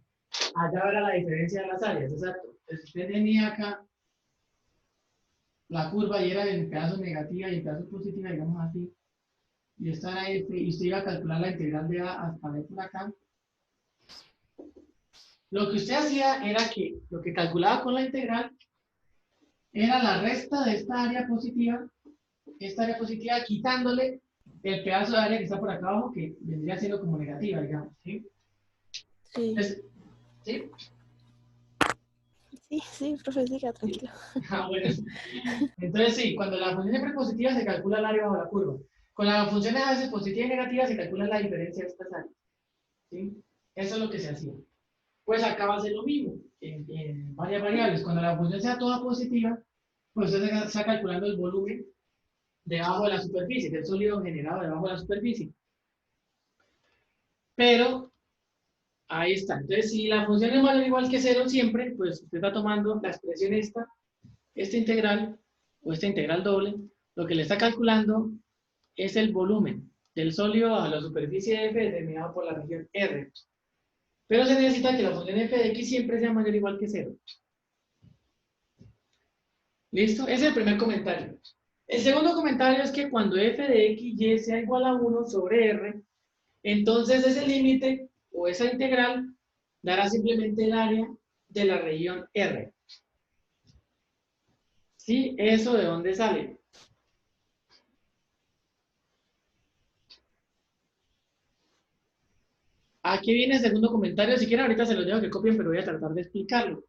allá era la diferencia de las áreas, exacto. Entonces, usted tenía acá la curva y era en pedazos negativa y en pedazos positiva, digamos así. Y esta era f, y usted iba a calcular la integral de A hasta B por acá. Lo que usted hacía era que lo que calculaba con la integral era la resta de esta área positiva quitándole el pedazo de área que está por acá abajo, que vendría siendo como negativa, digamos, ¿sí? Sí. Entonces, ¿sí? Sí, profe, siga, tranquilo. Bueno. Entonces, sí, cuando la función siempre es positiva, se calcula el área bajo la curva. Con las funciones a veces positiva y negativa, se calcula la diferencia de estas áreas, ¿sí? Eso es lo que se hacía. Pues acá va a ser lo mismo, en varias variables. Cuando la función sea toda positiva, pues usted está calculando el volumen debajo de la superficie, del sólido generado debajo de la superficie. Pero, ahí está. Entonces, si la función es mayor o igual que 0 siempre, pues usted está tomando la expresión esta integral, o esta integral doble, lo que le está calculando es el volumen del sólido a la superficie F determinado por la región R. Pero se necesita que la función f de x siempre sea mayor o igual que 0. ¿Listo? Ese es el primer comentario. El segundo comentario es que cuando f de x y sea igual a 1 sobre r, entonces ese límite o esa integral dará simplemente el área de la región R. ¿Sí? ¿Eso de dónde sale? Aquí viene el segundo comentario. Si quieren ahorita se los dejo que copien, pero voy a tratar de explicarlo.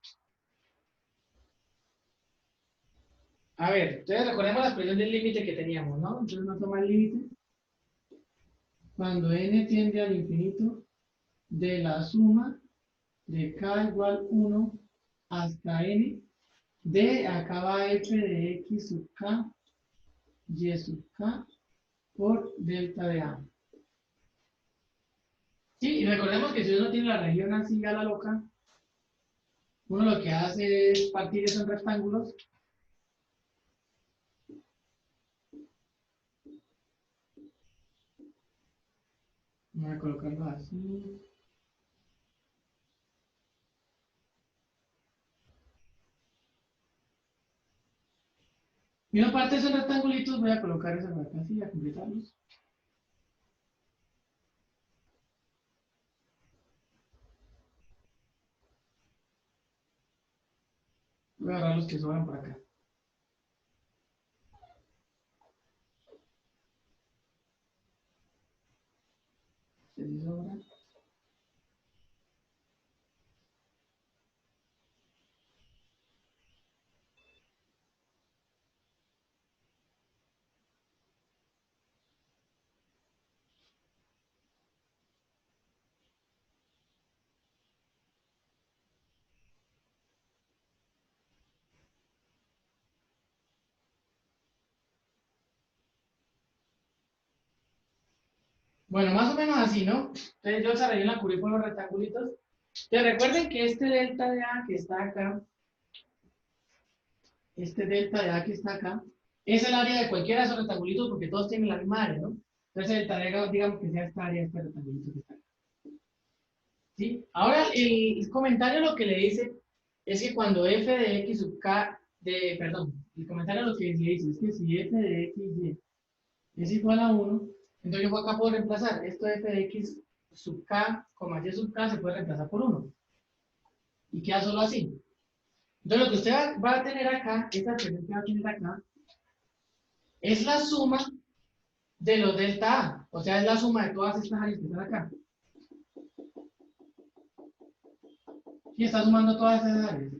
A ver, entonces recordemos la expresión del límite que teníamos, ¿no? Entonces uno toma el límite cuando n tiende al infinito de la suma de k igual 1 hasta n de acá va f de x sub k y sub k por delta de a. Sí, y recordemos que si uno tiene la región así a la loca, uno lo que hace es partir eso en rectángulos. Voy a colocarlo así. Y una parte de esos rectangulitos voy a colocar esa marca así, a completarlos. Voy a agarrar los que sobran por acá. Se les sobra. Bueno, más o menos así, ¿no? Entonces yo esa región la cubrí por los rectangulitos. Entonces recuerden que este delta de A que está acá, este delta de A que está acá, es el área de cualquiera de esos rectangulitos porque todos tienen la misma área, ¿no? Entonces el tarea, digamos que sea esta área, este rectangulito que está acá. ¿Sí? Ahora el comentario lo que le dice es que cuando f de x sub k, perdón, el comentario lo que le dice es que si f de x y es igual a 1, entonces yo acá puedo reemplazar esto de f de x sub k, y sub k se puede reemplazar por 1. Y queda solo así. Entonces lo que usted va a tener acá, esta expresión que va a tener acá, es la suma de los delta A. O sea, es la suma de todas estas áreas que están acá. Y está sumando todas esas áreas.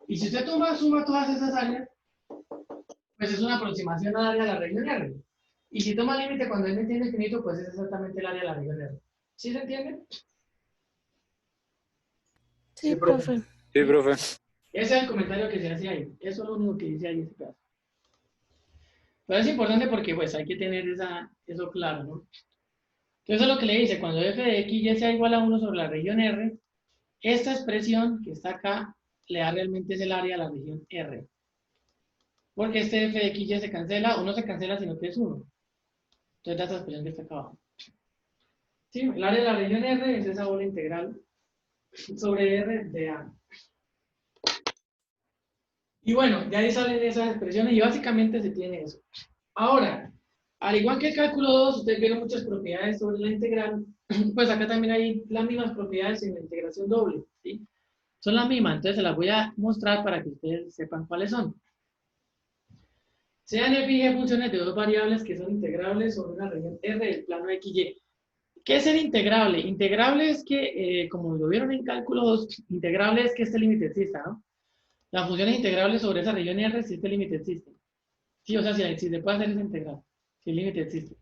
Y si usted suma todas esas áreas, pues es una aproximación al área de la región R. Y si toma límite cuando es límite infinito, pues es exactamente el área de la región R. ¿Sí se entiende? Sí, profe. Sí, profe. Ese es el comentario que se hace ahí. Eso es lo único que dice ahí ese pedazo. Pero es importante porque pues hay que tener eso claro, ¿no? Entonces lo que le dice, cuando f de x y sea igual a 1 sobre la región R, esta expresión que está acá le da realmente es el área de la región R. Porque este f de x y se cancela, o no se cancela, sino que es 1. Entonces da esta expresión que está acá abajo. Sí, el área de la región R es esa bola integral sobre R de A. Y bueno, de ahí salen esas expresiones y básicamente se tiene eso. Ahora, al igual que el cálculo 2, ustedes vieron muchas propiedades sobre la integral, pues acá también hay las mismas propiedades en la integración doble, ¿sí? Son las mismas, entonces se las voy a mostrar para que ustedes sepan cuáles son. Sean f y g funciones de dos variables que son integrables sobre una región R del plano XY. ¿Qué es el integrable? Integrable es que, como lo vieron en cálculo 2, integrable es que este límite exista, ¿no? La función es integrable sobre esa región R si este límite existe. Sí, o sea, si se puede hacer esa integral, si el límite existe.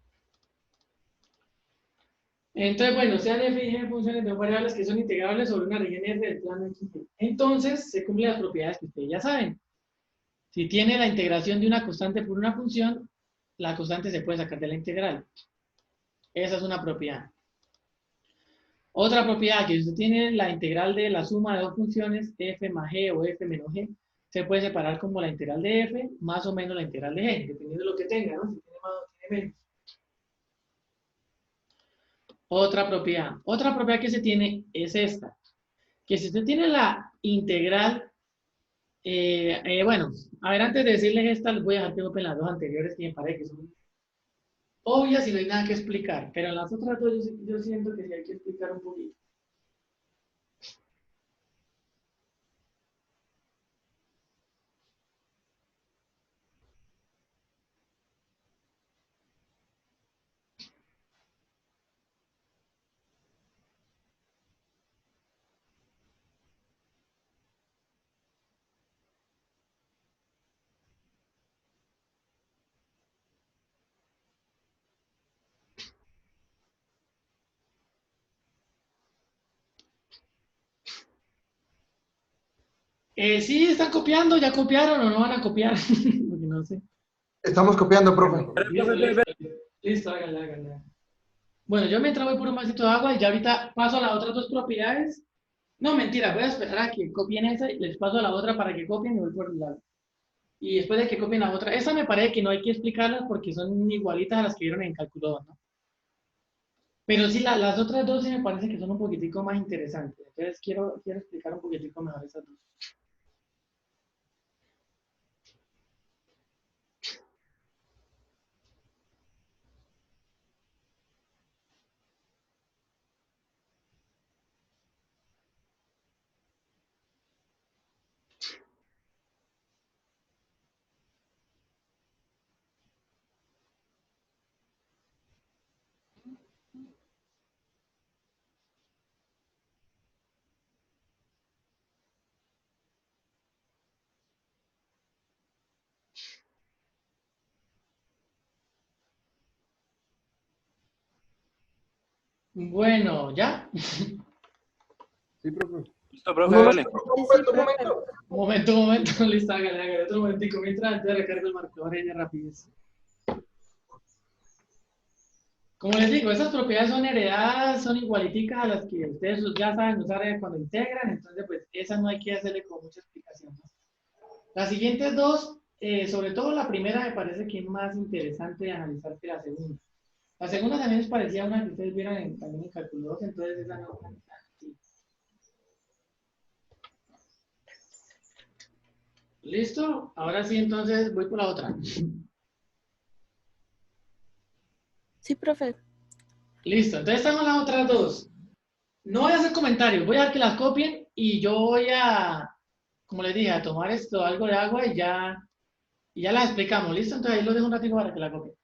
Entonces, bueno, sean f y g funciones de dos variables que son integrables sobre una región R del plano XY. Entonces, se cumplen las propiedades que ustedes ya saben. Si tiene la integración de una constante por una función, la constante se puede sacar de la integral. Esa es una propiedad. Otra propiedad, que si usted tiene la integral de la suma de dos funciones, f más g o f menos g, se puede separar como la integral de f más o menos la integral de g, dependiendo de lo que tenga, ¿no? Si tiene más o tiene menos. Otra propiedad que se tiene es esta, que si usted tiene la integral, bueno, a ver, antes de decirles esta, les voy a dejar que copen las dos anteriores que me parece que son obvias y no hay nada que explicar, pero en las otras dos yo siento que sí hay que explicar un poquito. Sí, están copiando, ya copiaron o no van a copiar, porque no sé. Estamos copiando, profe. Listo, háganla. Bueno, yo mientras voy por un vasito de agua y ya ahorita paso a las otras dos propiedades. No, mentira, voy a esperar a que copien esa y les paso a la otra para que copien y voy por el lado. Y después de que copien la otra, esa me parece que no hay que explicarlas porque son igualitas a las que vieron en cálculo 2, ¿no? Pero sí, las otras dos sí me parece que son un poquitico más interesantes. Entonces quiero explicar un poquitico mejor esas dos. Bueno, ¿ya? Sí, profe. Listo, profe, dale. Un momento. Listo, hágale, otro momentico, mientras ya recargo el marcador ella rapidez. Como les digo, esas propiedades son heredadas, son igualiticas a las que ustedes ya saben usar cuando integran, entonces pues esas no hay que hacerle con mucha explicación, ¿no? Las siguientes dos, sobre todo la primera me parece que es más interesante de analizar que la segunda. La segunda también es parecida a una que ustedes vieron también en cálculo 2, entonces esa no. Sí. ¿Listo? Ahora sí, entonces voy por la otra. Sí, profe. Listo, entonces estamos las otras dos. No voy a hacer comentarios, voy a dejar que las copien y yo voy a, como les dije, a tomar esto, algo de agua y ya las explicamos. ¿Listo? Entonces ahí lo dejo un ratito para que la copien.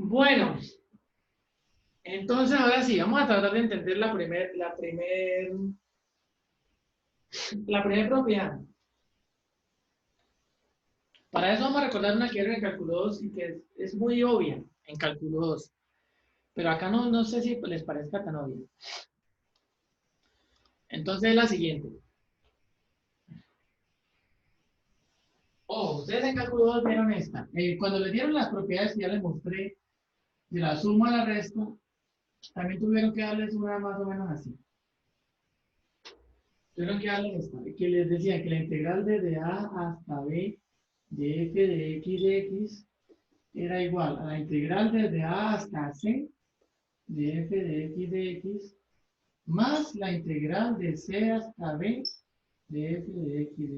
Bueno, entonces ahora sí, vamos a tratar de entender la primer propiedad. Para eso vamos a recordar una que vieron en cálculo 2 y que es muy obvia en cálculo 2. Pero acá no sé si les parezca tan obvia. Entonces es la siguiente. Oh, ustedes en cálculo 2 vieron esta. Cuando les dieron las propiedades que ya les mostré, de la suma a la resta, también tuvieron que darles una más o menos así. Tuvieron que darles esta, que les decía que la integral desde A hasta B de f de x era igual a la integral desde A hasta C de f de x más la integral de C hasta B de f de x.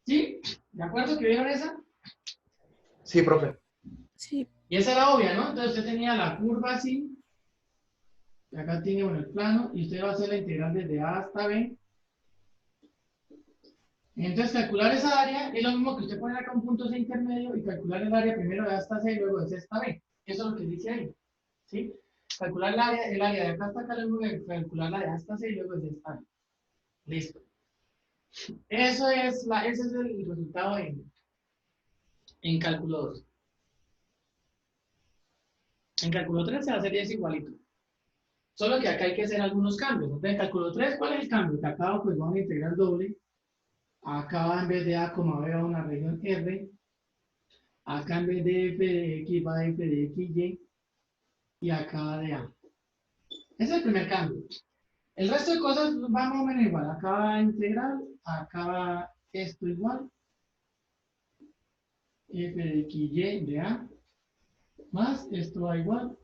¿Sí? ¿De acuerdo que vieron esa? Sí, profe. Sí. Y esa era obvia, ¿no? Entonces usted tenía la curva así, y acá tiene bueno, el plano, y usted va a hacer la integral desde A hasta B. Entonces calcular esa área es lo mismo que usted poner acá un punto C intermedio y calcular el área primero de A hasta C y luego de C hasta B. Eso es lo que dice ahí. ¿Sí? Calcular el área de acá hasta acá, luego de calcular la de A hasta C y luego de C hasta B. Listo. Ese es el resultado en cálculo 2. En cálculo 3 se va a hacer es igualito. Solo que acá hay que hacer algunos cambios. Entonces, en cálculo 3, ¿cuál es el cambio? Que acá pues va una integral doble. Acá va en vez de A, B va una región R. Acá en vez de f de x va f de xy. Y acá va de A. Ese es el primer cambio. El resto de cosas va más o menos igual. Acá va integral. Acá va esto igual. F de xy de A. Más esto va igual.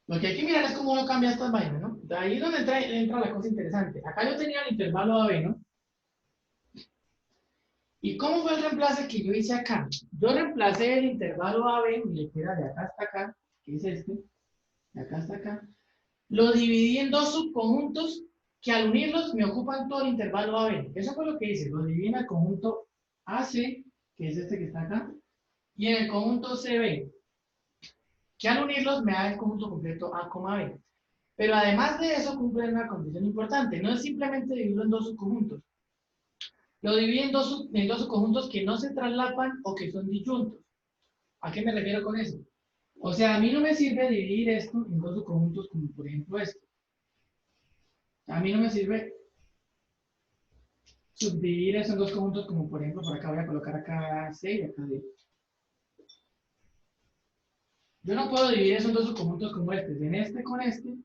Lo que hay que mirar es cómo uno cambia estas vainas, ¿no? De ahí es donde entra la cosa interesante. Acá yo tenía el intervalo AB, ¿no? ¿Y cómo fue el reemplace que yo hice acá? Yo reemplacé el intervalo AB, le queda de acá hasta acá, que es este, de acá hasta acá. Lo dividí en dos subconjuntos que al unirlos me ocupan todo el intervalo AB. Eso fue lo que hice. Lo dividí en el conjunto AC, que es este que está acá, y en el conjunto CB, que al unirlos me da el conjunto completo A, B. Pero además de eso cumplen una condición importante. No es simplemente dividirlo en dos subconjuntos. Lo dividí en dos subconjuntos que no se traslapan o que son disyuntos. ¿A qué me refiero con eso? O sea, a mí no me sirve dividir esto en dos subconjuntos como por ejemplo esto. A mí no me sirve subdividir eso en dos conjuntos como por ejemplo por acá voy a colocar acá C y acá D. Yo no puedo dividir eso en dos subconjuntos como este, en este con este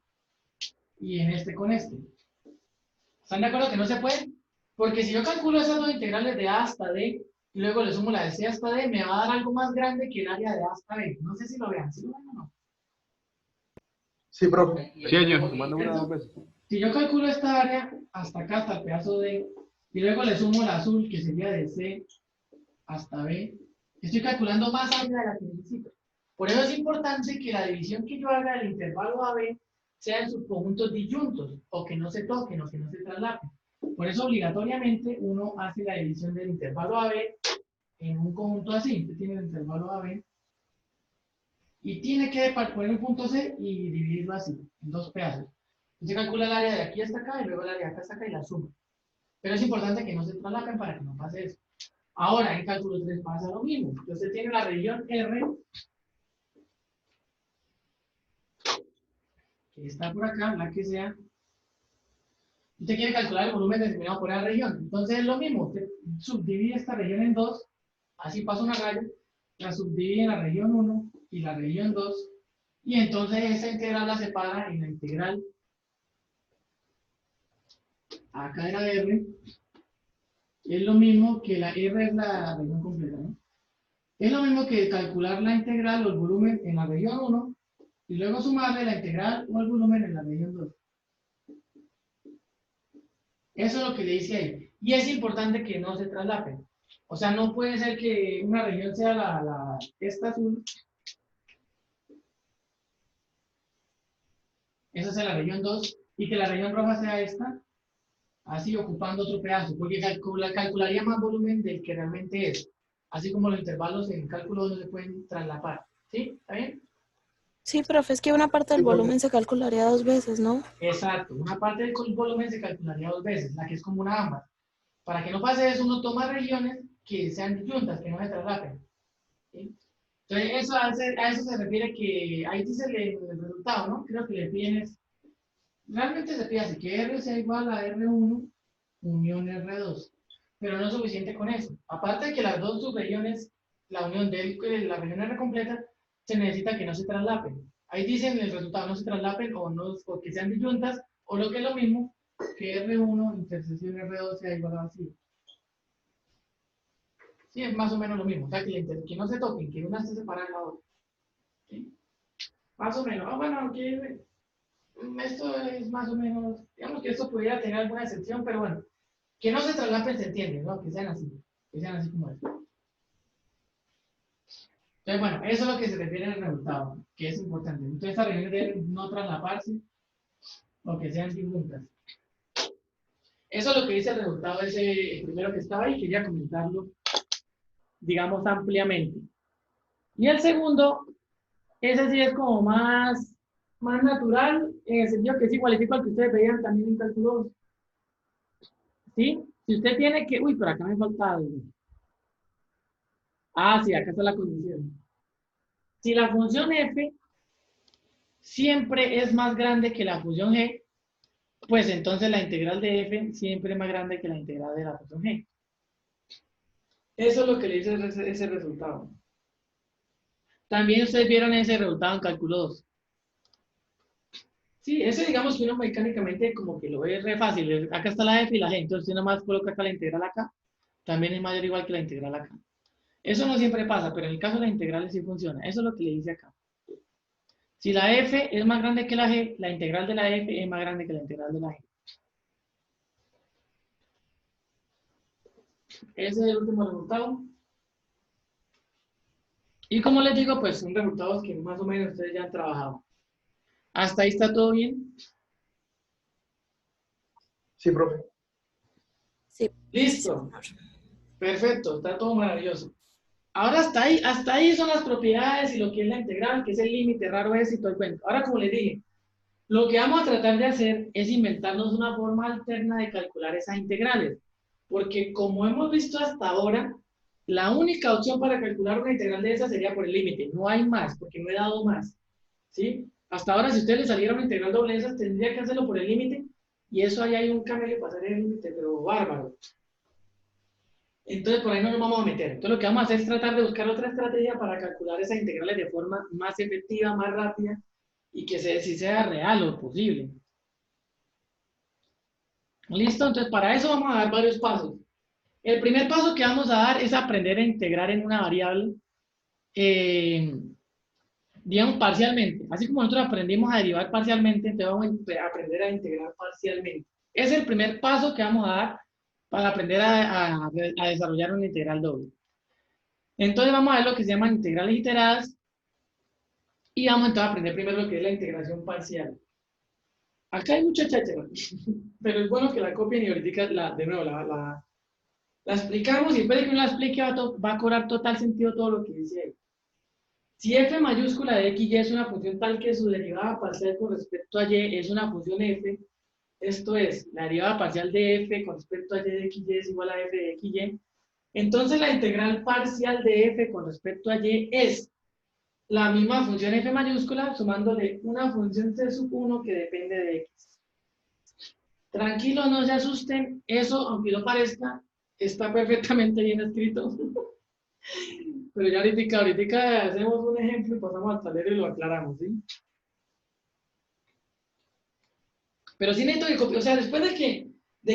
y en este con este. ¿Están de acuerdo que no se puede? Porque si yo calculo esas dos integrales de A hasta D y luego le sumo la de C hasta D, me va a dar algo más grande que el área de A hasta B. No sé si lo vean, ¿sí lo ven o no? Sí, profe. Sí, señor. Si yo calculo esta área hasta acá, hasta el pedazo D, y luego le sumo el azul, que sería de C hasta B, estoy calculando más área de la que necesito. Por eso es importante que la división que yo haga del intervalo AB sea en subconjuntos disyuntos, o que no se toquen, o que no se traslapen. Por eso obligatoriamente uno hace la división del intervalo AB en un conjunto así. Usted tiene el intervalo AB y tiene que poner un punto C y dividirlo así, en dos pedazos. Usted calcula el área de aquí hasta acá y luego el área de acá hasta acá y la suma. Pero es importante que no se traslapen para que no pase eso. Ahora, en cálculo 3 pasa lo mismo. Usted tiene la región R, que está por acá, la que sea. Usted quiere calcular el volumen determinado por la región. Entonces es lo mismo. Usted subdivide esta región en dos. Así pasa una raya. La subdivide en la región 1 y la región 2. Y entonces esa integral la separa en la integral. Acá era R. Es lo mismo que la R es la región completa, ¿no? Es lo mismo que calcular la integral o el volumen en la región 1 y luego sumarle la integral o el volumen en la región 2. Eso es lo que le dice ahí. Y es importante que no se traslapen. O sea, no puede ser que una región sea esta azul. Esa sea la región 2 y que la región roja sea esta. Así ocupando otro pedazo, porque calcularía más volumen del que realmente es. Así como los intervalos en cálculo no se pueden traslapar. ¿Sí? ¿Está bien? Sí, profe, es que una parte del volumen se calcularía 2 veces, ¿no? Exacto. Una parte del volumen se calcularía 2 veces, la que es como una ambas. Para que no pase eso, uno toma regiones que sean disyuntas, que no se traslapen. ¿Sí? Entonces, a eso se refiere que ahí dice el resultado, ¿no? Creo que le piden es, realmente se pide así, que R sea igual a R1 unión R2. Pero no es suficiente con eso. Aparte de que las dos subregiones, la unión de la región R completa, se necesita que no se traslapen. Ahí dicen el resultado, no se traslapen o que sean disyuntas, o lo que es lo mismo, que R1 intersección R2 sea igual a vacío. Sí, es más o menos lo mismo. O sea, que no se toquen, que una esté separada de la otra. ¿Sí? Más o menos. Ah, bueno, que esto es más o menos, digamos que esto pudiera tener alguna excepción, pero bueno, que no se traslapen se entiende, ¿no? Que sean así como esto. Entonces, bueno, eso es lo que se refiere al resultado, que es importante. Entonces, esta región debe no traslaparse o que sean disjuntas. Eso es lo que dice el resultado ese, el primero que estaba ahí, quería comentarlo, digamos, ampliamente. Y el segundo, ese sí es como más natural, en el sentido que es igualitico al que ustedes veían también en cálculo 2. ¿Sí? Si usted tiene que, uy, pero acá me falta algo. Ah, sí, acá está la condición. Si la función f siempre es más grande que la función g, pues entonces la integral de f siempre es más grande que la integral de la función g. Eso es lo que le dice ese resultado. También ustedes vieron ese resultado en cálculo 2. Sí, ese digamos que uno mecánicamente como que lo ve re fácil. Acá está la f y la g, entonces si uno más coloca acá la integral acá, también es mayor o igual que la integral acá. Eso no siempre pasa, pero en el caso de la integral sí funciona. Eso es lo que le dice acá. Si la f es más grande que la g, la integral de la f es más grande que la integral de la g. Ese es el último resultado. Y como les digo, pues son resultados que más o menos ustedes ya han trabajado. ¿Hasta ahí está todo bien? Sí, profe. Sí. Listo. Perfecto, está todo maravilloso. Ahora hasta ahí son las propiedades y lo que es la integral, que es el límite raro ese y todo el cuento. Ahora, como les dije, lo que vamos a tratar de hacer es inventarnos una forma alterna de calcular esas integrales. Porque como hemos visto hasta ahora, la única opción para calcular una integral de esa sería por el límite. No hay más, porque no he dado más. ¿Sí? Hasta ahora, si a ustedes les saliera una integral doble de esas, tendría que hacerlo por el límite. Y eso ahí hay un camello para hacer el límite, pero bárbaro. Entonces, por ahí no nos vamos a meter. Entonces, lo que vamos a hacer es tratar de buscar otra estrategia para calcular esas integrales de forma más efectiva, más rápida y que sí sea real o posible. ¿Listo? Entonces, para eso vamos a dar varios pasos. El primer paso que vamos a dar es aprender a integrar en una variable, digamos, parcialmente. Así como nosotros aprendimos a derivar parcialmente, entonces vamos a aprender a integrar parcialmente. Es el primer paso que vamos a dar para aprender a desarrollar una integral doble. Entonces vamos a ver lo que se llaman integrales iteradas y vamos entonces a aprender primero lo que es la integración parcial. Acá hay mucha cháchara, pero es bueno que la copien y ahorita de nuevo la explicamos y después de que uno la explique va a cobrar total sentido todo lo que dice ahí. Si f mayúscula de x y es una función tal que su derivada parcial con respecto a y es una función f, esto es, la derivada parcial de f con respecto a y de x y es igual a f de x y, entonces la integral parcial de f con respecto a y es la misma función f mayúscula sumándole una función c sub 1 que depende de x. Tranquilos, no se asusten, eso, aunque no parezca, está perfectamente bien escrito. Pero ya ahorita hacemos un ejemplo y pasamos al tablero y lo aclaramos, ¿sí? Pero sí necesito que copie, o sea, después de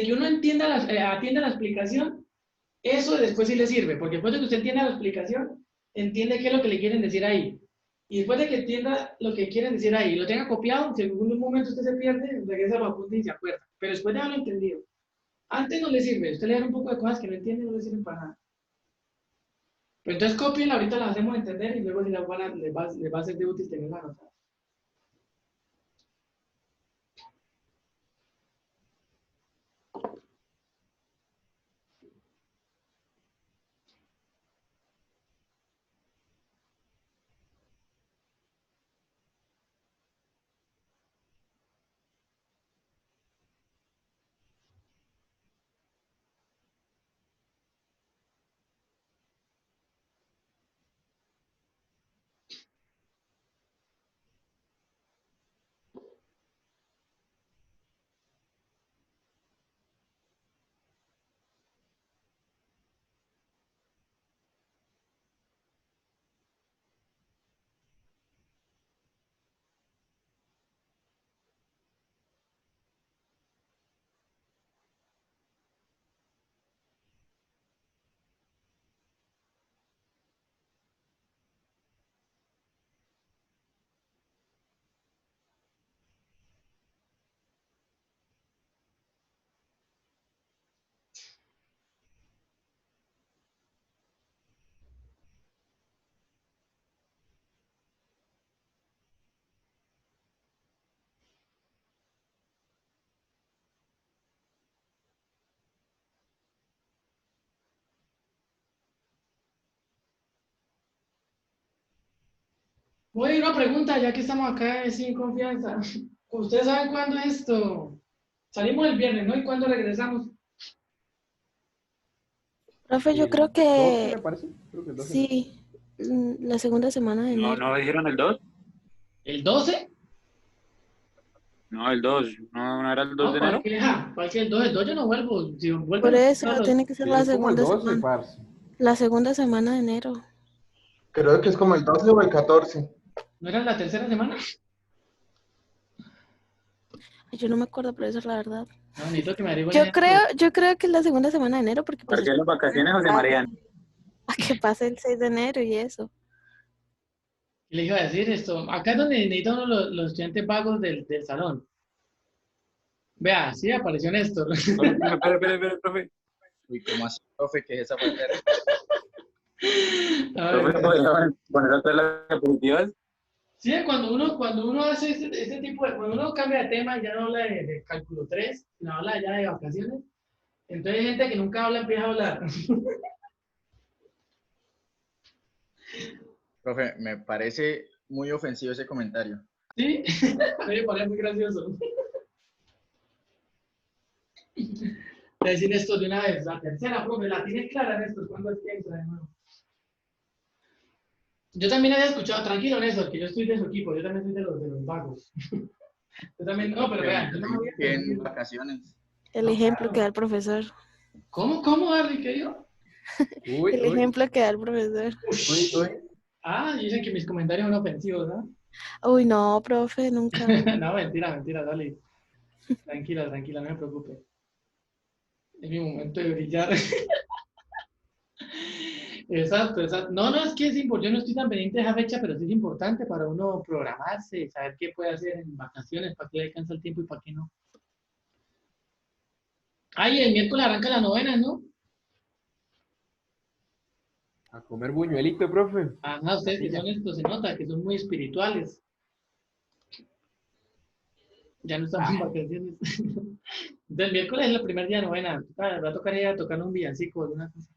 que uno entienda atienda la explicación, eso después sí le sirve, porque después de que usted entienda la explicación, entiende qué es lo que le quieren decir ahí. Y después de que entienda lo que quieren decir ahí, lo tenga copiado, si en algún momento usted se pierde, regresa a lo apunte y se acuerda. Pero después de haberlo entendido. Antes no le sirve, usted le da un poco de cosas que no entiende, no le sirven para nada. Pero entonces cópienla, ahorita las hacemos entender y luego si les va a ser de útil tenerla anotada. Voy a ir a una pregunta, ya que estamos acá sin confianza. ¿Ustedes saben cuándo es esto? Salimos el viernes, ¿no? ¿Y cuándo regresamos? Profe, yo El creo 12 me que parece. Creo que el 12 de enero. sí, la segunda semana de No, enero. ¿no dijeron el 2? ¿El 12? No, el 2. ¿No era el 2 No, de enero? cualquier el 2, el 2 yo no vuelvo. Si vuelven Por eso todos tiene que ser Sí, la es como el segunda 12, semana. parce. La segunda semana de enero. Creo que es como el 12 o el 14. ¿No era la tercera semana? Ay, yo no me acuerdo, pero esa es la verdad. No, necesito que me averigüen. Yo creo que es la segunda semana de enero porque pues ¿Por qué las vacaciones, José María? a que pase el 6 de enero y eso. Y le iba a decir esto. Acá es donde necesitan uno los estudiantes vagos del salón. Vea, sí apareció Néstor. Espera, profe. Uy, ¿cómo así, profe? ¿Qué es esa falta de A Profe, ver, ¿podría poner otra las diapositivas? sí, cuando uno hace este tipo de, cuando uno cambia de tema, ya no habla de cálculo 3, sino habla ya de vacaciones, entonces hay gente que nunca habla, empieza a hablar. Profe, me parece muy ofensivo ese comentario. ¿Sí? A mí me parece muy gracioso. Decir esto de una vez, la tercera, profe, la tiene clara, Néstor, ¿cuándo es que entra de nuevo? Yo también había escuchado, tranquilo, Néstor, que yo estoy de su equipo, yo también soy de los vagos. Yo también, no, pero vean, yo no había En entendido. vacaciones. El No, ejemplo claro. que da el profesor. ¿Cómo, Harry? ¿Qué dijo? Uy, El uy, ejemplo que da el profesor. Uy, uy. Ah, dicen que mis comentarios son ofensivos, ¿no? Uy, no, profe, nunca. No, mentira, mentira, dale. Tranquila, tranquila, no me preocupe. Es mi momento de brillar. Exacto, exacto. No, no, es que es importante, yo no estoy tan pendiente de esa fecha, pero sí es importante para uno programarse, saber qué puede hacer en vacaciones, para qué le alcanza el tiempo y para qué no. Ay, el miércoles arranca la novena, ¿no? a comer buñuelito, profe. Ajá, ustedes que Pilla. son estos, se nota que son muy espirituales. Ya no estamos en vacaciones. Entonces, el miércoles es el primer día de novena. Va a tocar ir a tocar un villancico o alguna cosa.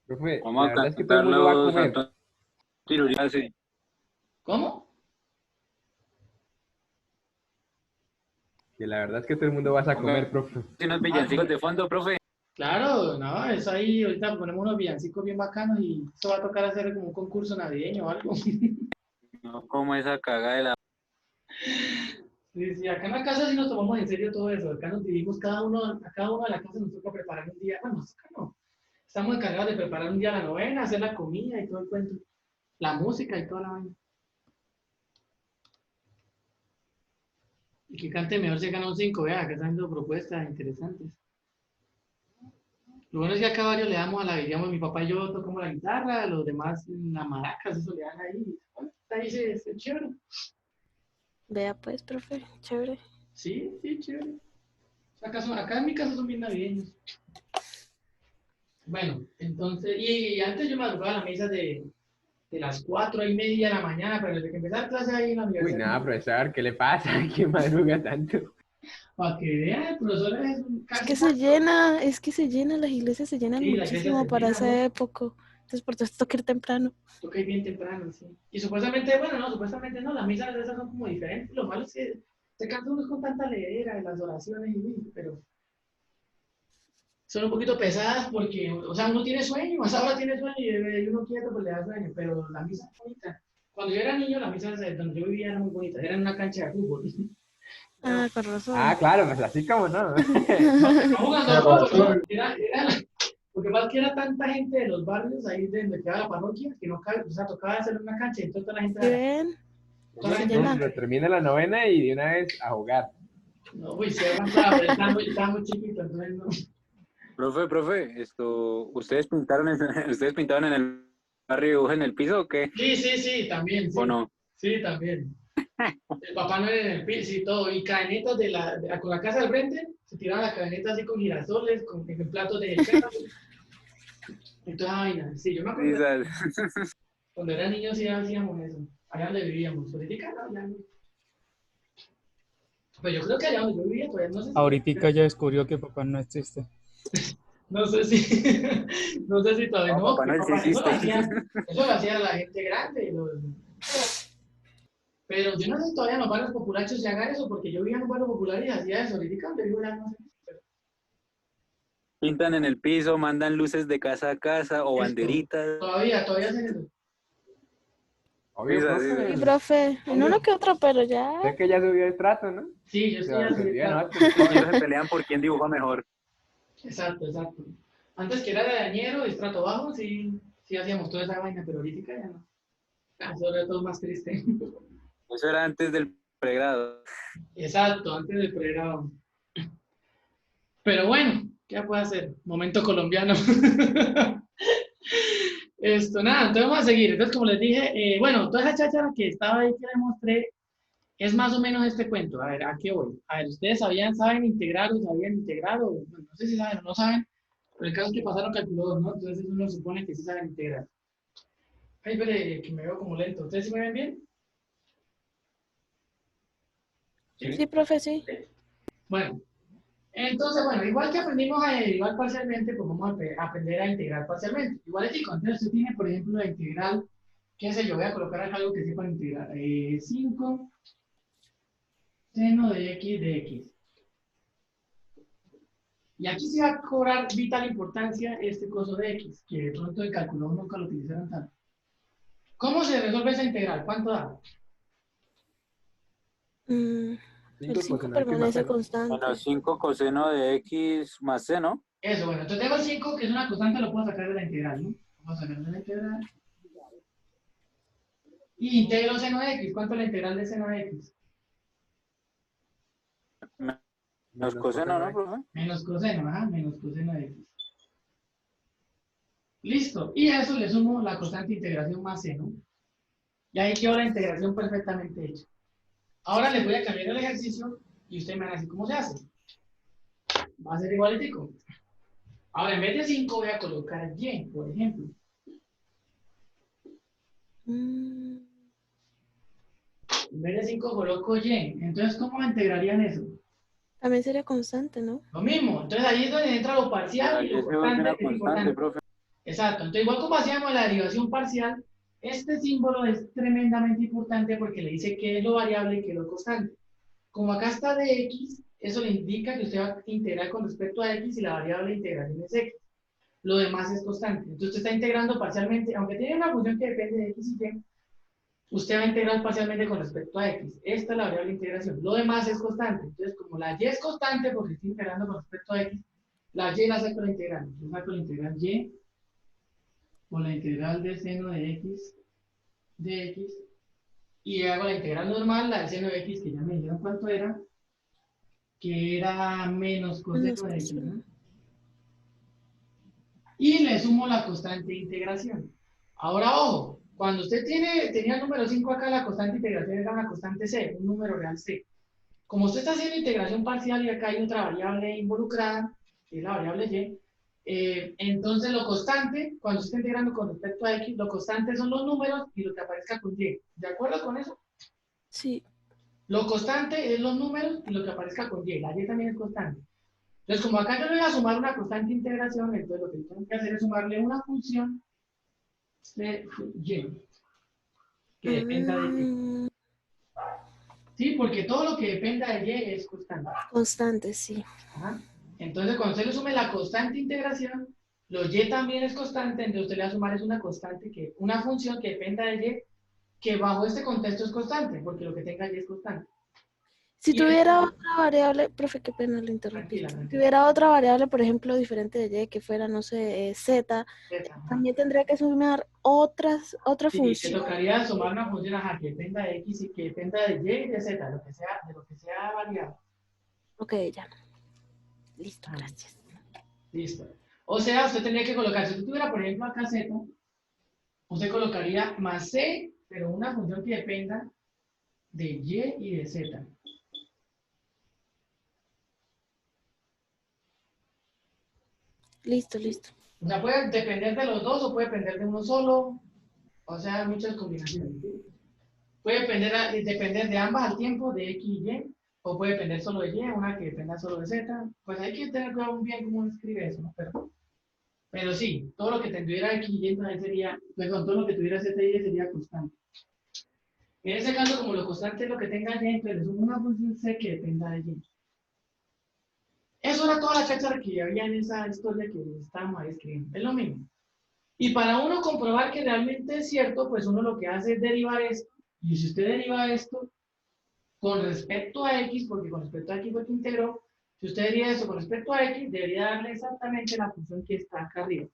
Profe, la Vamos a verdad es que todo el cantar mundo va a los comer. santos tirurias, sí. ¿Cómo? Que la verdad es que todo el mundo vas a comer, profe. Tiene unos villancicos de fondo, profe. Claro, no, eso ahí, ahorita ponemos unos villancicos bien bacanos y eso va a tocar hacer como un concurso navideño o algo. No como esa cagada de la... Sí, sí, acá en la casa sí nos tomamos en serio todo eso. Acá nos dividimos a cada uno de la casa nos toca preparar un día. Bueno, acá no. Estamos encargados de preparar un día la novena, hacer la comida y todo el cuento. La música y toda la vaina. Y que cante mejor se gana un 5, vea, acá están haciendo propuestas interesantes. Lo bueno es que acá varios le damos a la, digamos, mi papá y yo tocamos la guitarra, los demás las maracas, eso le dan ahí. Bueno, ahí se chévere. Vea pues, profe, chévere. Sí, sí, chévere. Acá en mi casa son bien navideños. Bueno, entonces, y antes yo madrugaba a la misa de las 4:30 de la mañana, pero desde que empezar clase ahí en la Uy, universidad. nada, profesor, ¿qué le pasa? ¿Quién madruga tanto? Para que vean, el profesor es Es que se llena, las iglesias se llenan Sí, la iglesia muchísimo se para llena, esa ¿no? época. Entonces, por eso toca ir temprano. Toca ir bien temprano, sí. Y supuestamente, bueno, no, supuestamente no, las misas de esas son como diferentes. Lo malo es que se cansa uno con tanta leera de las oraciones, pero son un poquito pesadas porque, o sea, uno tiene sueño, a esa hora tiene sueño y uno quieto pues le da sueño, pero la misa es bonita. Cuando yo era niño, las misas donde yo vivía eran muy bonitas, eran en una cancha de fútbol. Ah, con razón. Ah, claro, pues así como no. No jugando Qué al fútbol, ¿no? razón. Lo que pasa es que era tanta gente de los barrios ahí de donde quedaba la parroquia que no cabe, o sea, tocaba hacer una cancha y entonces toda la gente. ¿Sí ven? Toda la Se gente llena. Pero termina la novena y de una vez a jugar. no, uy, se aguantaba, pero estaba muy chiquito, entonces no. Profe, ¿ustedes pintaron en el barrio dibujo en el piso o qué? Sí, sí, sí, también, sí. ¿O no? Sí, también. El Papá Noel en el piso y todo, y cadenetas con la casa al frente, se tiraban las cadenetas así con girasoles, con platos de carro. Entonces, vaina, sí, yo me acuerdo. Quizás. Cuando era niño sí hacíamos eso, allá donde vivíamos. Ahorita no, ya no. Pues yo creo que allá donde yo vivía todavía no sé si. Ahorita ya descubrió que papá no existe. No sé si, no sé si todavía No, no, Papá que Noel sí eso existe. eso lo hacía la gente grande. Pero yo no sé si todavía en los barrios populares se haga eso, porque yo vivía en un barrio popular y hacía eso. Ahorita donde vivo ya no sé. Pintan en el piso, mandan luces de casa a casa o Esto, banderitas. todavía hacen eso. Obvio, Quizás, profe. Sí, profe. En uno que otro, pero ya. Sé que ya subió el trato, ¿no? Sí, yo Se estoy así. sorprendió de Claro. nosotros. Ellos se pelean por quién dibuja mejor. Exacto, exacto. Antes que era de dañero, estrato bajo, sí, sí hacíamos toda esa vaina, pero ahorita ya no. Eso era todo más triste. Eso era antes del pregrado. Exacto, antes del pregrado. Pero bueno, ¿qué puede hacer? Momento colombiano. Nada, entonces vamos a seguir. Entonces, como les dije, bueno, toda esa cháchara que estaba ahí que les mostré es más o menos este cuento. A ver, ¿a qué voy? A ver, ¿ustedes saben integrar o sabían integrar? O, bueno, no sé si saben o no saben, pero el caso es que pasaron calculador, ¿no? Entonces uno supone que sí saben integrar. Ay, espere, que me veo como lento. ¿Ustedes sí me ven bien? Sí, profe, sí. Bueno, entonces, bueno, igual que aprendimos a derivar parcialmente, pues vamos a aprender a integrar parcialmente. Igual aquí, cuando usted tiene, por ejemplo, la integral, qué sé yo, voy a colocar acá algo que sepan integrar. 5 seno de x. Y aquí se va a cobrar vital importancia este coso de x, que de pronto el calculador nunca lo utilizaron tanto. ¿Cómo se resuelve esa integral? ¿Cuánto da? El 5 coseno de x más permanece c, ¿no? constante. Bueno, 5 coseno de x más c, ¿no? Eso, bueno, entonces tengo 5, que es una constante, lo puedo sacar de la integral, ¿no? Vamos a sacar de la integral. Y integro seno de x. ¿Cuánto es la integral de seno de x? Menos coseno, ¿no, profe? Menos coseno, ajá, menos coseno de x. Listo. Y a eso le sumo la constante de integración más seno. Y ahí quedó la integración perfectamente hecha. Ahora les voy a cambiar el ejercicio y ustedes me van a decir cómo se hace. Va a ser igualitico. Ahora, en vez de 5 voy a colocar y, por ejemplo. En vez de 5 coloco y. Entonces, ¿cómo integrarían eso? También sería constante, ¿no? Lo mismo. Entonces, ahí es donde entra lo parcial y lo constante, que es importante. profe. Exacto. Entonces, igual como hacíamos la derivación parcial, este símbolo es tremendamente importante porque le dice qué es lo variable y qué es lo constante. Como acá está de x, eso le indica que usted va a integrar con respecto a x y la variable de integración es x. Lo demás es constante. Entonces usted está integrando parcialmente, aunque tiene una función que depende de x y y, usted va a integrar parcialmente con respecto a x. Esta es la variable de integración. Lo demás es constante. Entonces, como la y es constante porque estoy integrando con respecto a x, la y la saco la integral. Yo saco la integral y con la integral de seno de x, y hago la integral normal, la de seno de x, que ya me dijeron cuánto era, que era menos coseno de x, ¿no? Y le sumo la constante de integración. Ahora, ojo, cuando usted tenía el número 5 acá, la constante de integración era una constante c, un número real c. Como usted está haciendo integración parcial y acá hay otra variable involucrada, que es la variable y, entonces lo constante, cuando usted está integrando con respecto a x, lo constante son los números y lo que aparezca con y. ¿De acuerdo con eso? Sí. Lo constante es los números y lo que aparezca con y. La y también es constante. Entonces, como acá yo le voy a sumar una constante de integración, entonces lo que tengo que hacer es sumarle una función de y, que dependa de y. Sí, porque todo lo que dependa de y es constante. Constante, sí. Ajá. Entonces, cuando usted le sume la constante de integración, lo y también es constante, entonces usted le va a sumar es una constante, una función que dependa de y, que bajo este contexto es constante, porque lo que tenga y es constante. Si Y tuviera otra variable, profe, qué pena le interrumpí. Tranquila. Si tuviera otra variable, por ejemplo, diferente de y, que fuera, no sé, z, también tendría que sumar otra Sí, función. que tocaría sumar una función, ajá, que dependa de x y que dependa de y y de z, de lo que sea variable. Ok, ya. Listo, gracias. Listo. O sea, usted tendría que colocar, si usted tuviera, por ejemplo, acá z, usted colocaría más c, pero una función que dependa de y de z. Listo, listo. O sea, puede depender de los dos o puede depender de uno solo. O sea, muchas combinaciones. ¿Sí? Puede depender de ambas al tiempo, de x y y, o puede depender solo de y, una que dependa solo de z. Pues hay que tener cuidado bien cómo escribe eso, ¿no? Pero sí, todo lo que tuviera x y y entonces sería, perdón, todo lo que tuviera z y y sería constante. En ese caso, como lo constante es lo que tenga y, entonces le sumo una función c que dependa de y. Eso era toda la cháchara que había en esa historia que estábamos ahí escribiendo. Es lo mismo. Y para uno comprobar que realmente es cierto, pues uno lo que hace es derivar esto. Y si usted deriva esto con respecto a x, porque con respecto a x fue que integró, si usted deriva eso con respecto a x, debería darle exactamente la función que está acá arriba.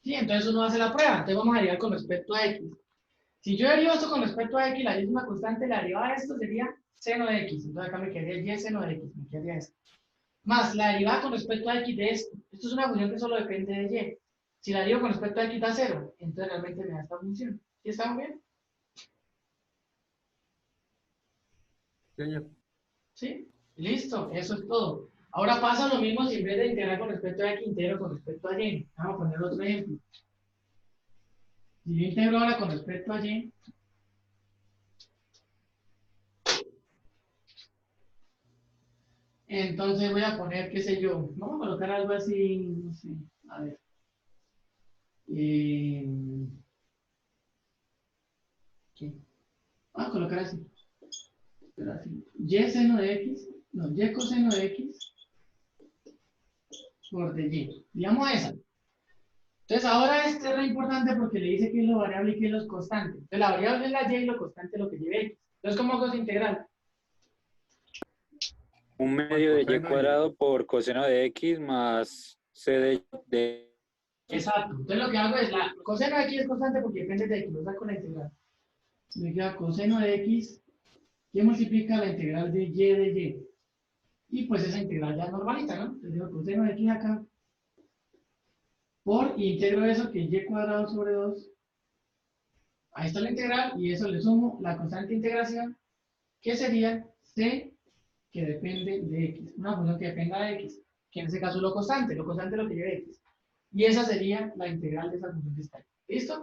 Sí, entonces uno hace la prueba. Entonces vamos a derivar con respecto a x. Si yo derivo esto con respecto a x, la y es una constante, la derivada de esto sería seno de x. Entonces acá me quedaría y seno de x, me quedaría esto. Más la derivada con respecto a x de esto. Esto es una función que solo depende de y. Si la derivo con respecto a x da 0, entonces realmente me da esta función. ¿Sí estamos bien? Señor. ¿Sí? Listo, eso es todo. Ahora pasa lo mismo si en vez de integrar con respecto a x, integro con respecto a y. Vamos a poner otro ejemplo. Si yo integro ahora con respecto a y, entonces voy a poner, qué sé yo, vamos a colocar algo así, no sé, a ver. ¿Qué? Vamos a colocar así. Pero así. Y seno de x, no, y coseno de x por de y. Digamos esa. Entonces ahora este es re importante porque le dice que es lo variable y que es lo constante. Entonces la variable es la y y lo constante es lo que lleve x. Entonces, ¿cómo hago esa integral? Un medio de y Coseno cuadrado por coseno de x más c de Exacto. Entonces lo que hago es, la coseno de x es constante porque depende de x, lo saco la integral. Me queda coseno de x, que multiplica la integral de y de y. Y pues esa integral ya es normalita, ¿no? Entonces digo coseno de x acá, por integro eso que es y cuadrado sobre 2. Ahí está la integral y eso le sumo la constante de integración, que sería c que depende de x. Una función que dependa de x, que en este caso es lo constante es lo que lleve x. Y esa sería la integral de esa función que está ahí. ¿Listo?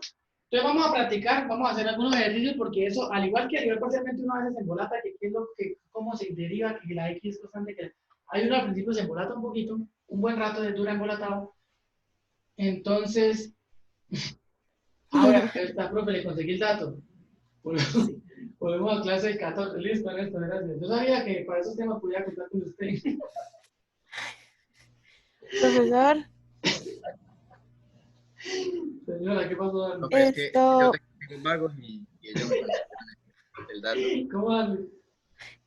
Entonces vamos a practicar, vamos a hacer algunos ejercicios porque eso, al igual que derivar parcialmente uno a veces se embolata, que qué es lo que, cómo se deriva, que la x es constante, que hay uno al principio se embolata un poquito, un buen rato de dura embolatado. Entonces, ahora, esta profe, le conseguí el dato. Volvemos a clase de 14. Listo, Néstor, gracias. Yo sabía que para esos temas podía contar con usted. Profesor, Señora, ¿qué pasó? No, pero es que yo esto, tengo vagos y ellos me consiguieron el dato. ¿Cómo hace?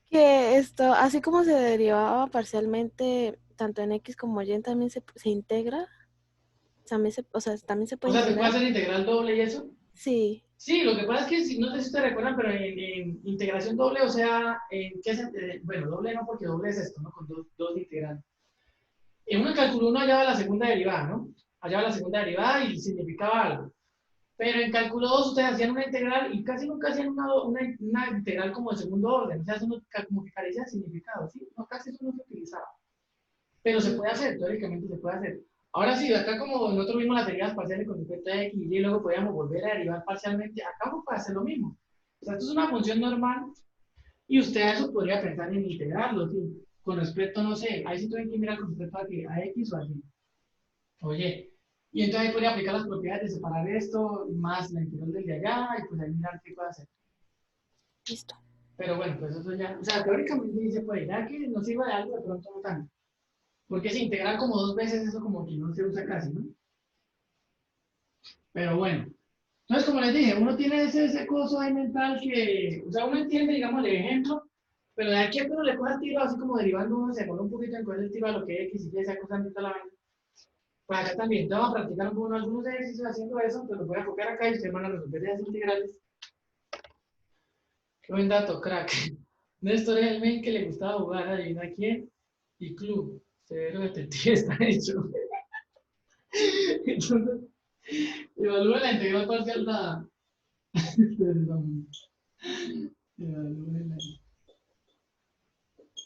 que esto, así como se derivaba parcialmente tanto en X como Y, también se integra, también o sea, también se O puede sea, ¿se puede integrar. hacer integral doble y eso? Sí, Sí, lo que pasa es que, no sé si ustedes recuerdan, pero en integración doble, o sea, ¿en qué bueno, doble no, porque doble es esto, ¿no? Con dos integrantes. En uno cálculo uno hallaba la segunda derivada, ¿no? Hallaba la segunda derivada y significaba algo. Pero en cálculo 2 ustedes hacían una integral y casi nunca hacían una integral como de segundo orden. O sea, eso no, como que carecía de significado, ¿sí? No, casi eso no se utilizaba. Pero se puede hacer, teóricamente se puede hacer. Ahora sí, acá como nosotros vimos las derivadas parciales con respecto a x y y luego podíamos volver a derivar parcialmente, acá no puede hacer lo mismo. O sea, esto es una función normal y usted a eso podría pensar en integrarlo, ¿sí? Con respecto, no sé, ahí sí tienen que mirar con respecto a x o a y. Oye, y entonces ahí podría aplicar las propiedades de separar esto más la integral del de allá y pues ahí mirar qué puede hacer. listo. Pero bueno, pues eso ya, o sea, teóricamente sí se puede, ya que nos sirva de algo de pronto no tanto. Porque si integrar como dos veces eso como que no se usa casi, ¿no? Pero bueno. Entonces, como les dije, uno tiene ese coso ahí mental que, o sea, uno entiende, digamos, el ejemplo, pero de aquí a que uno le coja el tiro, así como derivando uno, se pone un poquito en coger el tiro a lo que X y Y sea constante la vaina. Pues acá también, te vamos a practicar algunos ejercicios haciendo eso, te los voy a copiar acá y ustedes van a resolver esas integrales. Qué buen dato, crack. Néstor es el men que le gustaba jugar, adivina quién, y club. Severo detective está hecho. Entonces, evalúa la integral parcial dada. Evalúe la.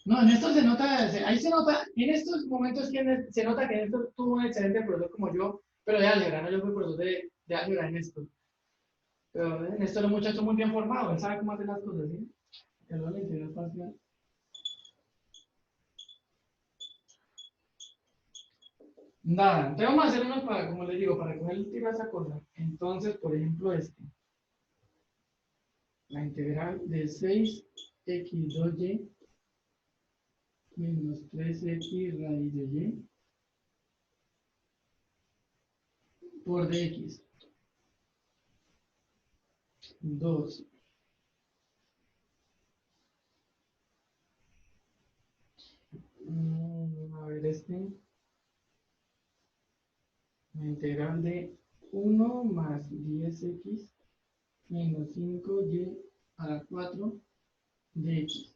No, en esto se nota, ahí se nota, en estos momentos que se nota que Néstor tuvo un excelente profesor como yo, pero de álgebra, ¿no? Yo fui profesor de álgebra en esto. Pero Néstor es un muchacho muy bien formado, él sabe cómo hacer las cosas, ¿sí? Evalúa la integral parcial. Nada, entonces vamos a hacer unos para, como les digo, para coger el tiro a esa cosa. Entonces, por ejemplo, la integral de 6x2y menos 3x raíz de y por dx. 2. A ver, la integral de 1 más 10x menos 5y a la 4 dx.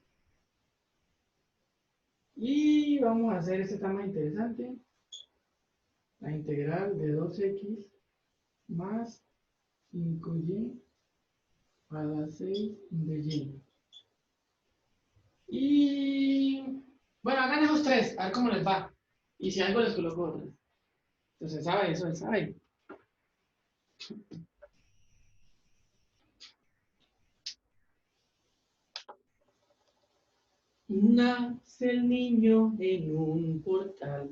Y vamos a hacer este tema interesante. La integral de 2x más 5y a la 6 de y. Y bueno, hagan esos tres, a ver cómo les va. Y si algo les coloco otros. Entonces, sabe eso, él sabe. Nace el niño en un portal.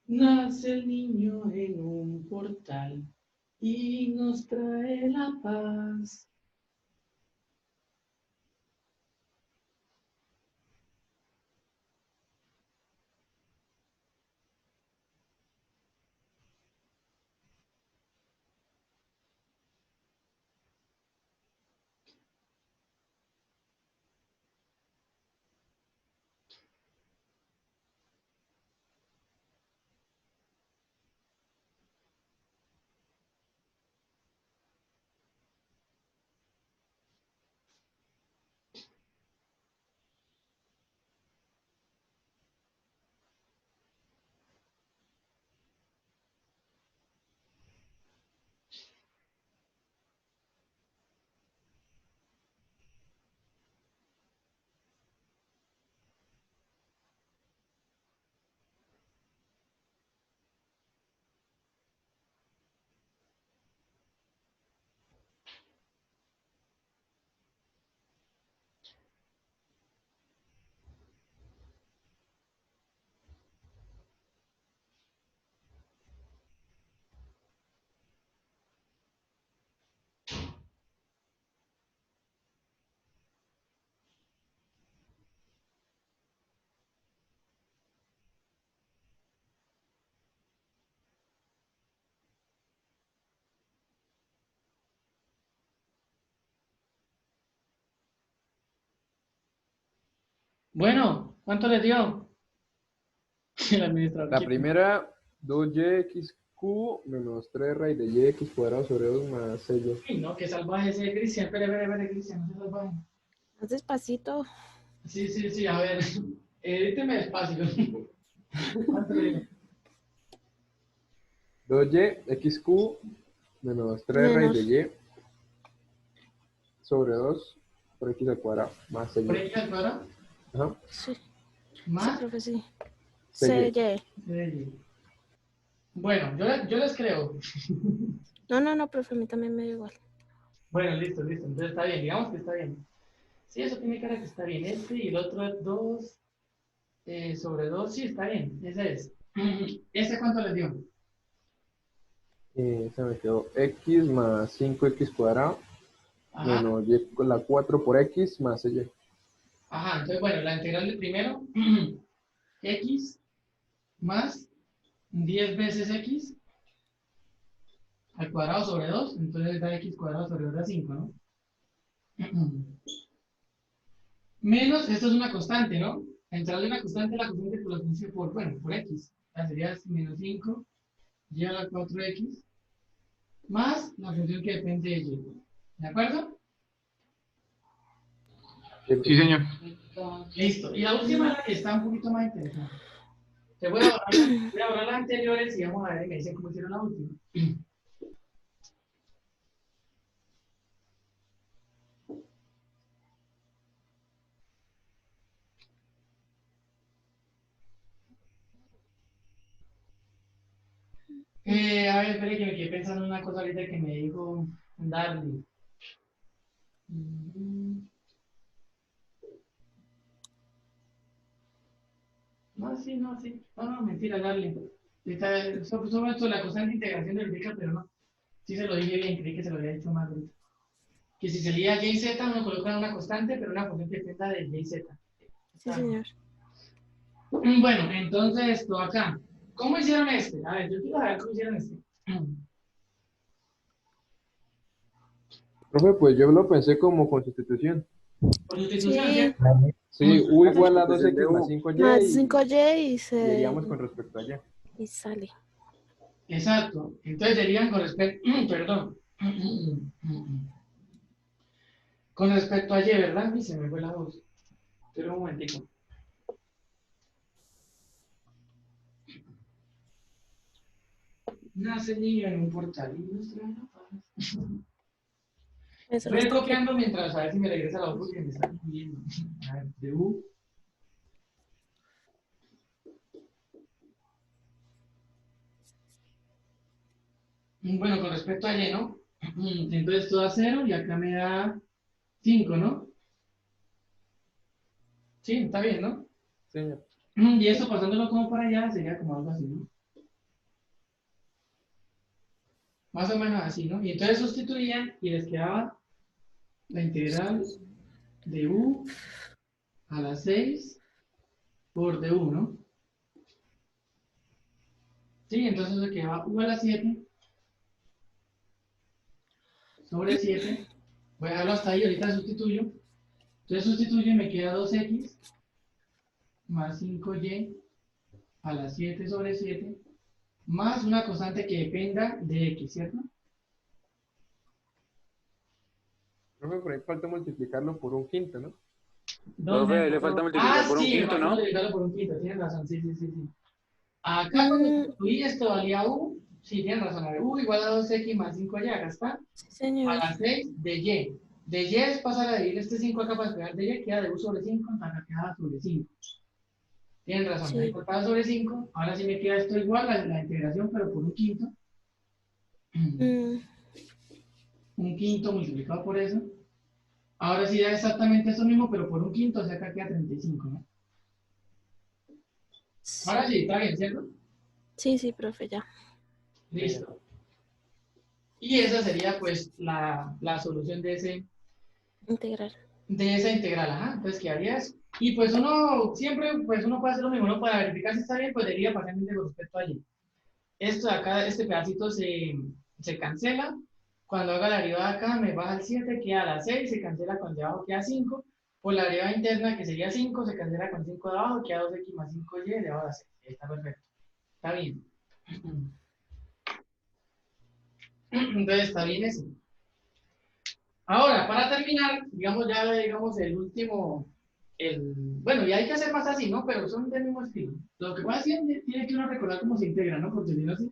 Nace el niño en un portal y nos trae la paz. Bueno, ¿cuánto les dio? El administrador. La ¿Quién? primera, 2yxq menos 3 raíz de yx cuadrado sobre 2 más 6y. Uy, no, qué salvaje ese Cristian. Espere, Cristian, no sea salvaje. Más despacito. Sí, a ver. Edíteme despacio. ¿Cuánto le dio? 2yxq menos 3 raíz de y sobre 2 por x al cuadrado más ¿Por 6y. X al cuadrado? Ajá. Sí, sí, ¿Más? profe, sí. CY. CY. Bueno, yo les creo. No, profe, a mí también me da igual. Bueno, listo. Entonces está bien, digamos que está bien. Sí, eso tiene cara que está bien. Este y el otro es 2 sobre 2. Sí, está bien. Ese es. ¿Ese cuánto les dio? Se me quedó x más 5x cuadrado Ajá. menos y con la 4 por x más 6y. Ajá, entonces bueno, la integral del primero, x más 10 veces x al cuadrado sobre 2, entonces da x cuadrado sobre 2 da 5, ¿no? Menos, esto es una constante, ¿no? La integral de una constante es la constante por la función por x. O sea, sería menos 5 y a la 4x más la función que depende de y. ¿De acuerdo? Sí, señor. Listo. Y la última es la que está un poquito más interesante. Te voy a borrar las anteriores y vamos a ver y me dicen cómo hicieron la última. A ver, espere que me quedé pensando en una cosa ahorita que me dijo Darly. No, mentira, Darly. Sobre esto la constante de integración de Vilca, pero no. Sí se lo dije bien, creí que se lo había dicho más ahorita. Que si salía y z, uno coloca una constante, pero una función que dependa de y z. Sí, señor. Bueno, entonces esto acá. ¿Cómo hicieron este? A ver, yo quiero saber cómo hicieron este. Profe, pues yo lo pensé como con sustitución. Por sustitución, Sí, ¿cierto? Sí, u La igual a sustitución de 2x más u. 5y más y 5Y y haríamos con respecto a y. y sale. Exacto. Entonces derivan con respecto, perdón. Con respecto a Y, ¿verdad? Y se me fue la voz. Pero un momentico. Nace el niño en un portal y nos trae la paz. Eso Voy a ir está copiando mientras a ver si me regresa la voz porque me está viendo. A ver, de U. Bueno, con respecto a Y, ¿no? Entonces esto da 0 y acá me da 5, ¿no? Sí, está bien, ¿no? Señor. Y esto pasándolo como para allá sería como algo así, ¿no? Más o menos así, ¿no? Y entonces sustituían y les quedaba la integral de u a la 6 por du, ¿no? Sí, entonces se quedaba u a la 7 sobre 7. Voy a dejarlo hasta ahí, ahorita sustituyo. Entonces sustituyo y me queda 2x más 5y a la 7 sobre 7 más una constante que dependa de x, ¿cierto? Profe, por ahí falta multiplicarlo por un quinto, ¿no? Profe, le falta multiplicar por un Sí, quinto, falta ¿no? multiplicarlo por un quinto, tienes razón, sí, sí, sí, sí. Acá cuando sustituí esto valía u, sí, tienes razón, a ver, u igual a 2x más 5y, acá está, Sí, a señor. la 6 de y. De y es pasar a dividir este 5 acá para despegar de y, queda de u sobre 5, acá queda sobre 5. Tienen razón, Sí. me he cortado sobre 5, ahora sí me queda esto igual, la integración, pero por un quinto. Mm, Un quinto multiplicado por eso. Ahora sí da exactamente eso mismo, pero por un quinto, o sea, acá queda 35, ¿no? Ahora sí, está bien, ¿cierto? sí, sí, profe, ya. Listo. Y esa sería, pues, la solución de Integral. esa integral, ajá. Entonces quedaría eso. Y pues uno, siempre, pues uno puede hacer lo mismo, uno para verificar si está bien, pues deriva parcialmente con respecto a y. Esto de acá, este pedacito se cancela. Cuando haga la derivada acá, me baja el 7, queda a la 6, se cancela con de abajo, queda 5. Por la derivada interna, que sería 5, se cancela con 5 de abajo, queda 2x más 5y elevado a la 6. Está perfecto. Está bien. Entonces, está bien eso. Ahora, para terminar, digamos ya, digamos, el último, bueno, y hay que hacer más así, ¿no? Pero son del mismo estilo. Lo que pasa es que tiene que uno recordar cómo se integra, ¿no? Porque si no, sí,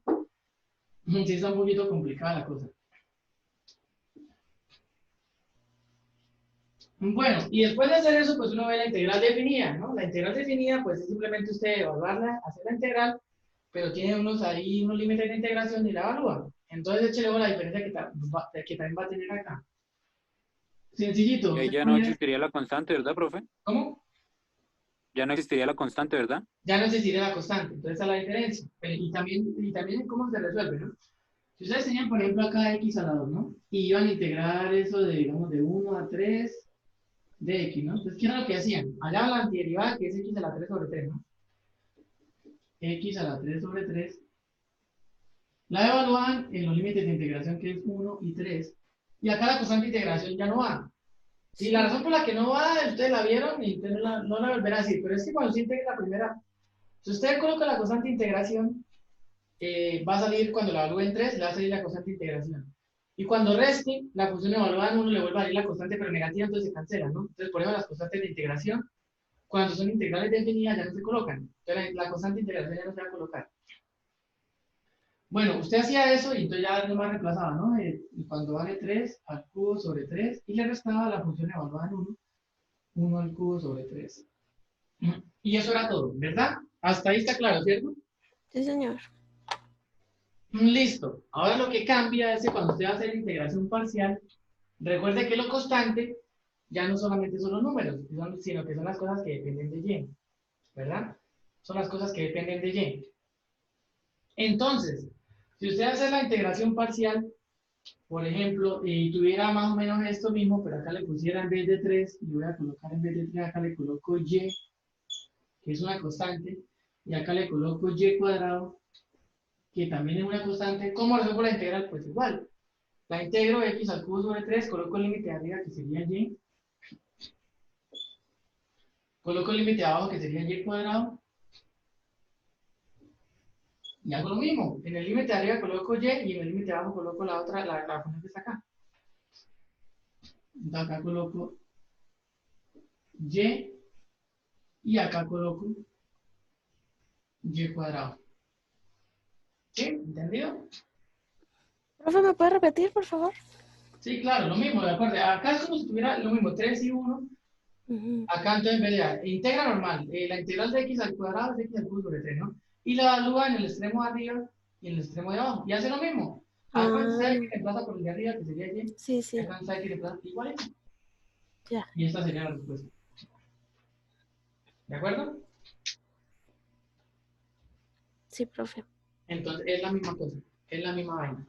sí está un poquito complicada la cosa. Bueno, y después de hacer eso, pues uno ve la integral definida, ¿no? La integral definida, pues es simplemente usted evaluarla, hacer la integral, pero tiene unos límites de integración y la evalúa. Entonces, échale luego la diferencia que también va a tener acá. Sencillito. Ahí ya no existiría la constante, ¿verdad, profe? ¿Cómo? Ya no existiría la constante, ¿verdad? Ya no existiría la constante. Entonces, esa es la diferencia. Y también cómo se resuelve, ¿no? Si ustedes tenían, por ejemplo, acá x a la 2, ¿no? Y iban a integrar eso de, digamos, de 1 a 3 de x, ¿no? Entonces, ¿qué era lo que hacían? Allá la antiderivada, que es x a la 3 sobre 3, ¿no? X a la 3 sobre 3. La evalúan en los límites de integración, que es 1 y 3. Y acá la constante de integración ya no va. Si la razón por la que no va, ustedes la vieron y ustedes no la volverán a decir. Pero es que cuando se integra la primera, si usted coloca la constante de integración, va a salir cuando la evalúe en 3, le va a salir la constante de integración. Y cuando reste, la función evaluada en 1 le vuelve a salir la constante, pero negativa, entonces se cancela, ¿no? Entonces, por eso las constantes de integración, cuando son integrales definidas, ya no se colocan. Entonces, la constante de integración ya no se va a colocar. Bueno, usted hacía eso y entonces ya nomás reemplazaba, ¿no? Cuando vale 3 al cubo sobre 3 y le restaba la función evaluada en 1, 1 al cubo sobre 3. Y eso era todo, ¿verdad? Hasta ahí está claro, ¿cierto? Sí, señor. Listo. Ahora lo que cambia es que cuando usted va a hacer integración parcial, recuerde que lo constante ya no solamente son los números, sino que son las cosas que dependen de y, ¿verdad? Son las cosas que dependen de y. Entonces, si usted hace la integración parcial, por ejemplo, y tuviera más o menos esto mismo, pero acá le pusiera en vez de 3, y voy a colocar en vez de 3, acá le coloco y, que es una constante, y acá le coloco y cuadrado, que también es una constante. ¿Cómo resuelvo la integral? Pues igual. La integro x al cubo sobre 3, coloco el límite de arriba que sería y, coloco el límite de abajo que sería y cuadrado, y hago lo mismo. En el límite de arriba coloco y en el límite de abajo coloco la otra, la función que está acá. Entonces acá coloco y acá coloco y cuadrado. ¿Sí? ¿Entendido? Profe, ¿me puede repetir, por favor? Sí, claro, lo mismo, de acuerdo. Acá es como si tuviera lo mismo, 3 y 1. Ujú. Acá entonces en vez de integra normal, la integral de x al cuadrado es x al cubo sobre 3, ¿no? Y la evalúa en el extremo de arriba y en el extremo de abajo. Y hace lo mismo. Acá se reemplaza por el de arriba, que sería y. Sí, sí, Acá se reemplaza igual. ya. Y esta sería la respuesta. ¿De acuerdo? Sí, profe. Entonces es la misma cosa, es la misma vaina.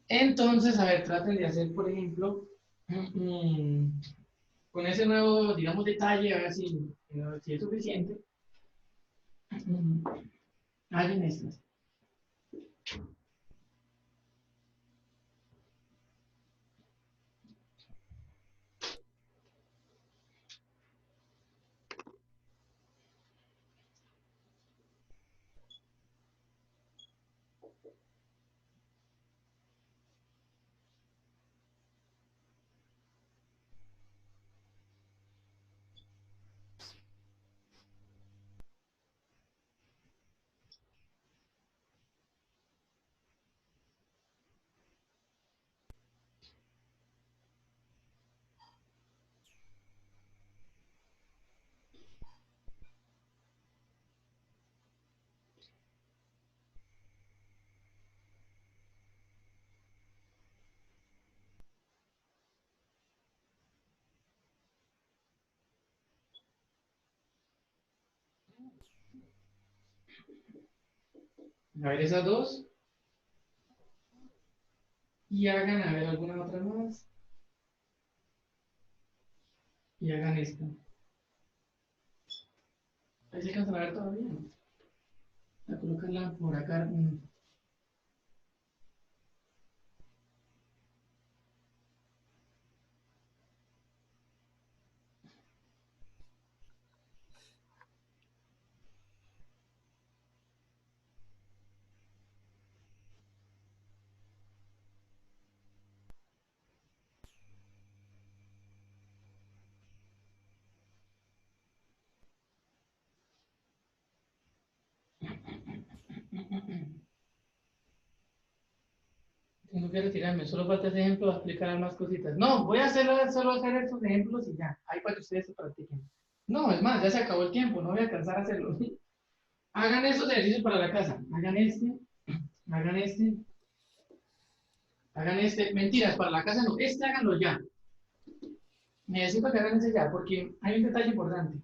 Entonces, a ver, traten de hacer, por ejemplo, con ese nuevo, digamos, detalle, a ver si es suficiente. Hagan estas. A ver esas dos. Y hagan, a ver, alguna otra más. Y hagan esta. Ahí se alcanzan a ver todavía. A colocarla por acá. Tengo que retirarme, solo falta ese ejemplo para explicar más cositas. No, voy a solo hacer estos ejemplos y ya. Ahí para que ustedes se practiquen. No, es más, ya se acabó el tiempo, no voy a alcanzar a hacerlo. Hagan estos ejercicios para la casa. Hagan este, hagan este, hagan este. Mentiras, para la casa no, este háganlo ya. Necesito que hagan ese ya, porque hay un detalle importante.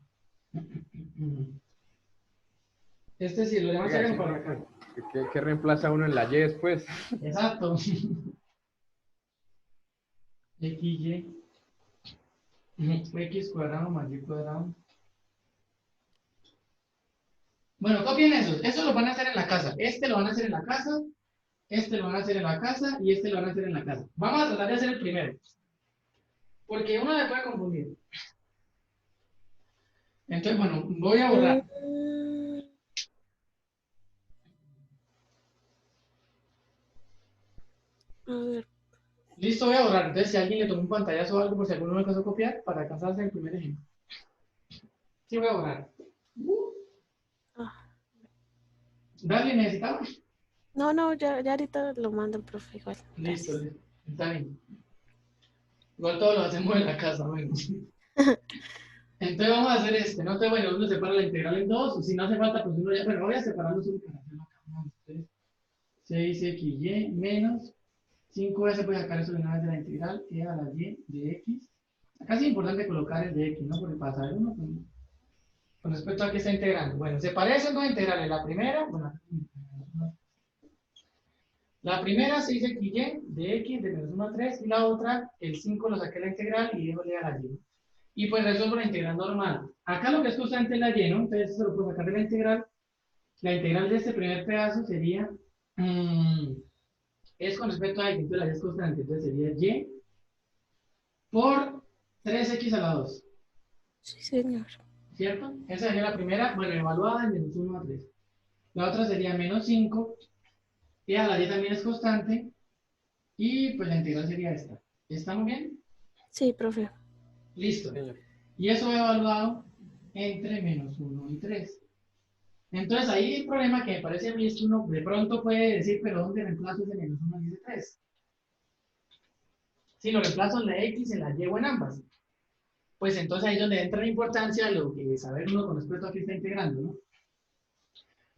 Este sí, lo demás Oiga, hagan sí, para la casa. ¿qué reemplaza uno en la Y después? Exacto. XY. X cuadrado más Y cuadrado. Bueno, copien esos. Eso lo van a hacer en la casa. Este lo van a hacer en la casa. Este lo van a hacer en la casa. Y este lo van a hacer en la casa. Vamos a tratar de hacer el primero. Porque uno me puede confundir. Entonces, bueno, voy a borrar. A ver, Listo, voy a borrar. Entonces, si alguien le tomó un pantallazo o algo, por si alguno me alcanzó a copiar, para alcanzarse el primer ejemplo. Sí, voy a borrar. Dale, necesitaba. no, ya ahorita lo mando el profe igual. Listo, Gracias. listo. Está bien. Igual todo lo hacemos en la casa, bueno. Entonces vamos a hacer este, ¿no? Entonces, bueno, uno separa la integral en dos, o si no hace falta, pues uno ya, bueno, voy a separarlo solo para hacerlo acá. 1, 2, 3, 6xy menos 5s, voy a sacar eso de una vez de la integral, e a la y de x. Acá es importante colocar el de x, ¿no? Porque para saber uno con respecto a qué está integrando. Bueno, separé esas dos integrales. La primera, bueno, la primera 6xy de x de menos 1 a 3, y la otra, el 5 lo saqué de la integral y dejo a la y. Y pues resuelvo la integral normal. Acá lo que es constante es la y, ¿no? Entonces se lo puedo sacar de la integral. La integral de este primer pedazo sería, es con respecto a x, entonces la y es constante, entonces sería y por 3x a la 2. Sí, señor. ¿Cierto? Esa sería la primera, bueno, evaluada en menos 1 a 3. La otra sería menos 5, y a la y también es constante, y pues la integral sería esta. ¿Estamos bien? Sí, profe. Listo. Señor. Y eso evaluado entre menos 1 y 3. Entonces ahí el problema que me parece a mí es que uno de pronto puede decir, pero ¿dónde reemplazo ese menos 1 y ese 3? Si lo reemplazo en la x, en la y o en ambas. Pues entonces ahí es donde entra la importancia lo que saber uno con respecto a qué está integrando, ¿no?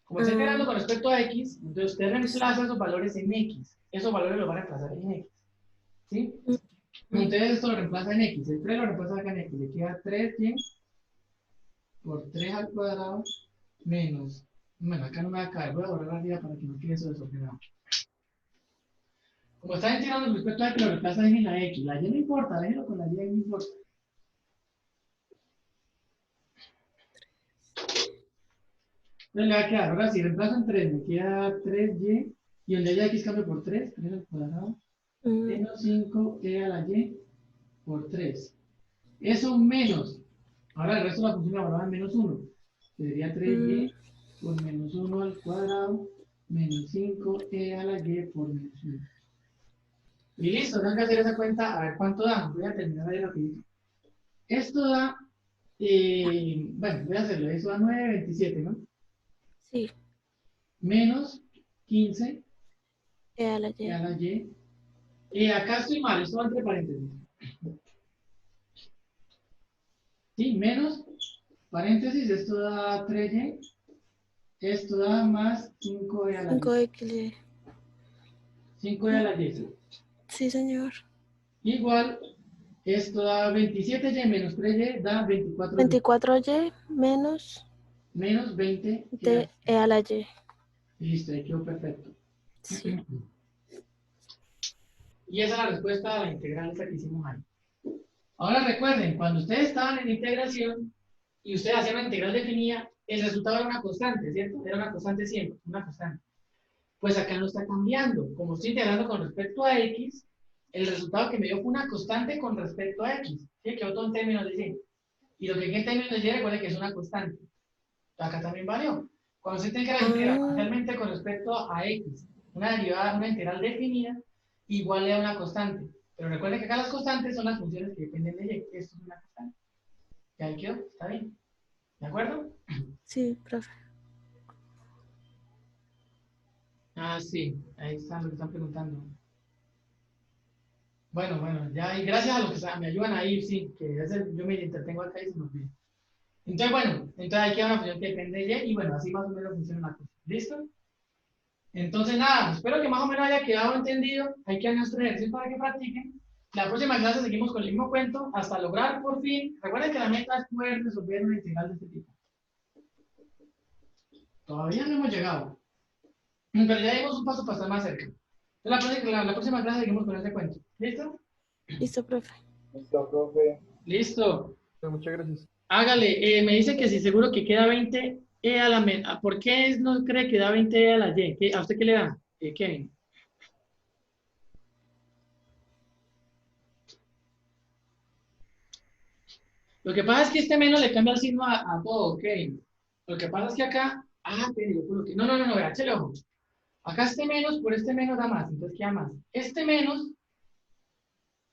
Como está integrando con respecto a x, entonces usted reemplaza esos valores en x. Esos valores los va a reemplazar en x. ¿Sí? Entonces esto lo reemplaza en x. El 3 lo reemplaza acá en x. Le queda 3y por 3 al cuadrado menos. Bueno, acá no me va a caer. Voy a borrar arriba para que no quede eso desordenado. Como está tirando con respecto a X, lo reemplaza en la X. La Y no importa, déjenlo con la Y, no importa. Entonces le va a quedar, ahora si reemplazo en 3, me queda 3Y, y donde haya X cambio por 3 al cuadrado, menos 5E a la Y por 3. Eso menos, ahora el resto de la función la valoraba en menos 1, que sería 3Y por menos 1 al cuadrado, menos 5E a la Y por menos 1. Y listo, tengo que hacer esa cuenta, a ver cuánto da. Voy a terminar ahí rapidito. Esto da, bueno, voy a hacerlo, eso da 9,27, ¿no? Sí. Menos 15 E a la Y. E a la Y. Acá estoy mal, esto va entre paréntesis. Sí, menos paréntesis, esto da 3Y. Esto da más 5E a la Y. 5XY. 5E a la Y. ¿Sí? Sí, señor. Igual, esto da 27Y menos 3Y da 24Y. 24Y menos Menos 20 de E a la Y. Listo, ahí quedó perfecto. Sí. Y esa es la respuesta a la integral esa que hicimos ahí. Ahora recuerden, cuando ustedes estaban en integración y ustedes hacían una integral definida, el resultado era una constante, ¿cierto? Era una constante siempre, una constante. Pues acá no está cambiando. Como estoy integrando con respecto a X, el resultado que me dio fue una constante con respecto a X. ¿Sí? Quedó todo en términos de Y. Y lo que queda en términos de Y, recuerden que es una constante. Acá también valió. Cuando se integra parcialmente con respecto a X, una derivada, una integral definida, igual le da una constante. Pero recuerden que acá las constantes son las funciones que dependen de Y. Esto es una constante. ¿Ya ahí quedó? ¿Está bien? ¿De acuerdo? Sí, profe. Ah, sí. Ahí están lo que están preguntando. Bueno, ya, y gracias a los que me ayudan ahí, sí, que a veces yo me entretengo acá y se me olvida. Entonces, bueno, entonces ahí queda una función que depende de Y, y bueno, así más o menos funciona la cosa. ¿Listo? Entonces, nada, espero que más o menos haya quedado entendido. Hay que hacer nuestro ejercicio para que practiquen. La próxima clase seguimos con el mismo cuento hasta lograr por fin. Recuerden que la meta es poder resolver una integral de este tipo. Todavía no hemos llegado, pero ya dimos un paso para estar más cerca. Entonces, la próxima clase seguimos con ese cuento. ¿Listo? Listo, profe. Listo, profe. Listo. Muchas gracias. Hágale. Me dice que si seguro que queda 20E a la menos. ¿Por qué no cree que da 20E a la Y? ¿A usted qué le da, Kevin? Lo que pasa es que este menos le cambia el signo a todo, ok. Lo que pasa es que acá, no, vea, échale ojo. Acá este menos por este menos da más, entonces queda más. Este menos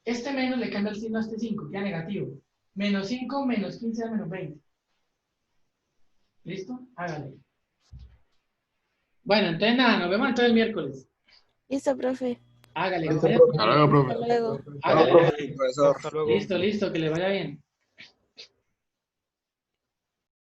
le cambia el signo a este 5, queda negativo. Menos 5, menos 15 da menos 20. ¿Listo? Hágale. Bueno, entonces nada, nos vemos entonces el miércoles. Listo, profe. Hágale. Listo, vaya. profe. Hasta luego, profe. Hasta luego. Hágale. Profesor. Listo, que le vaya bien.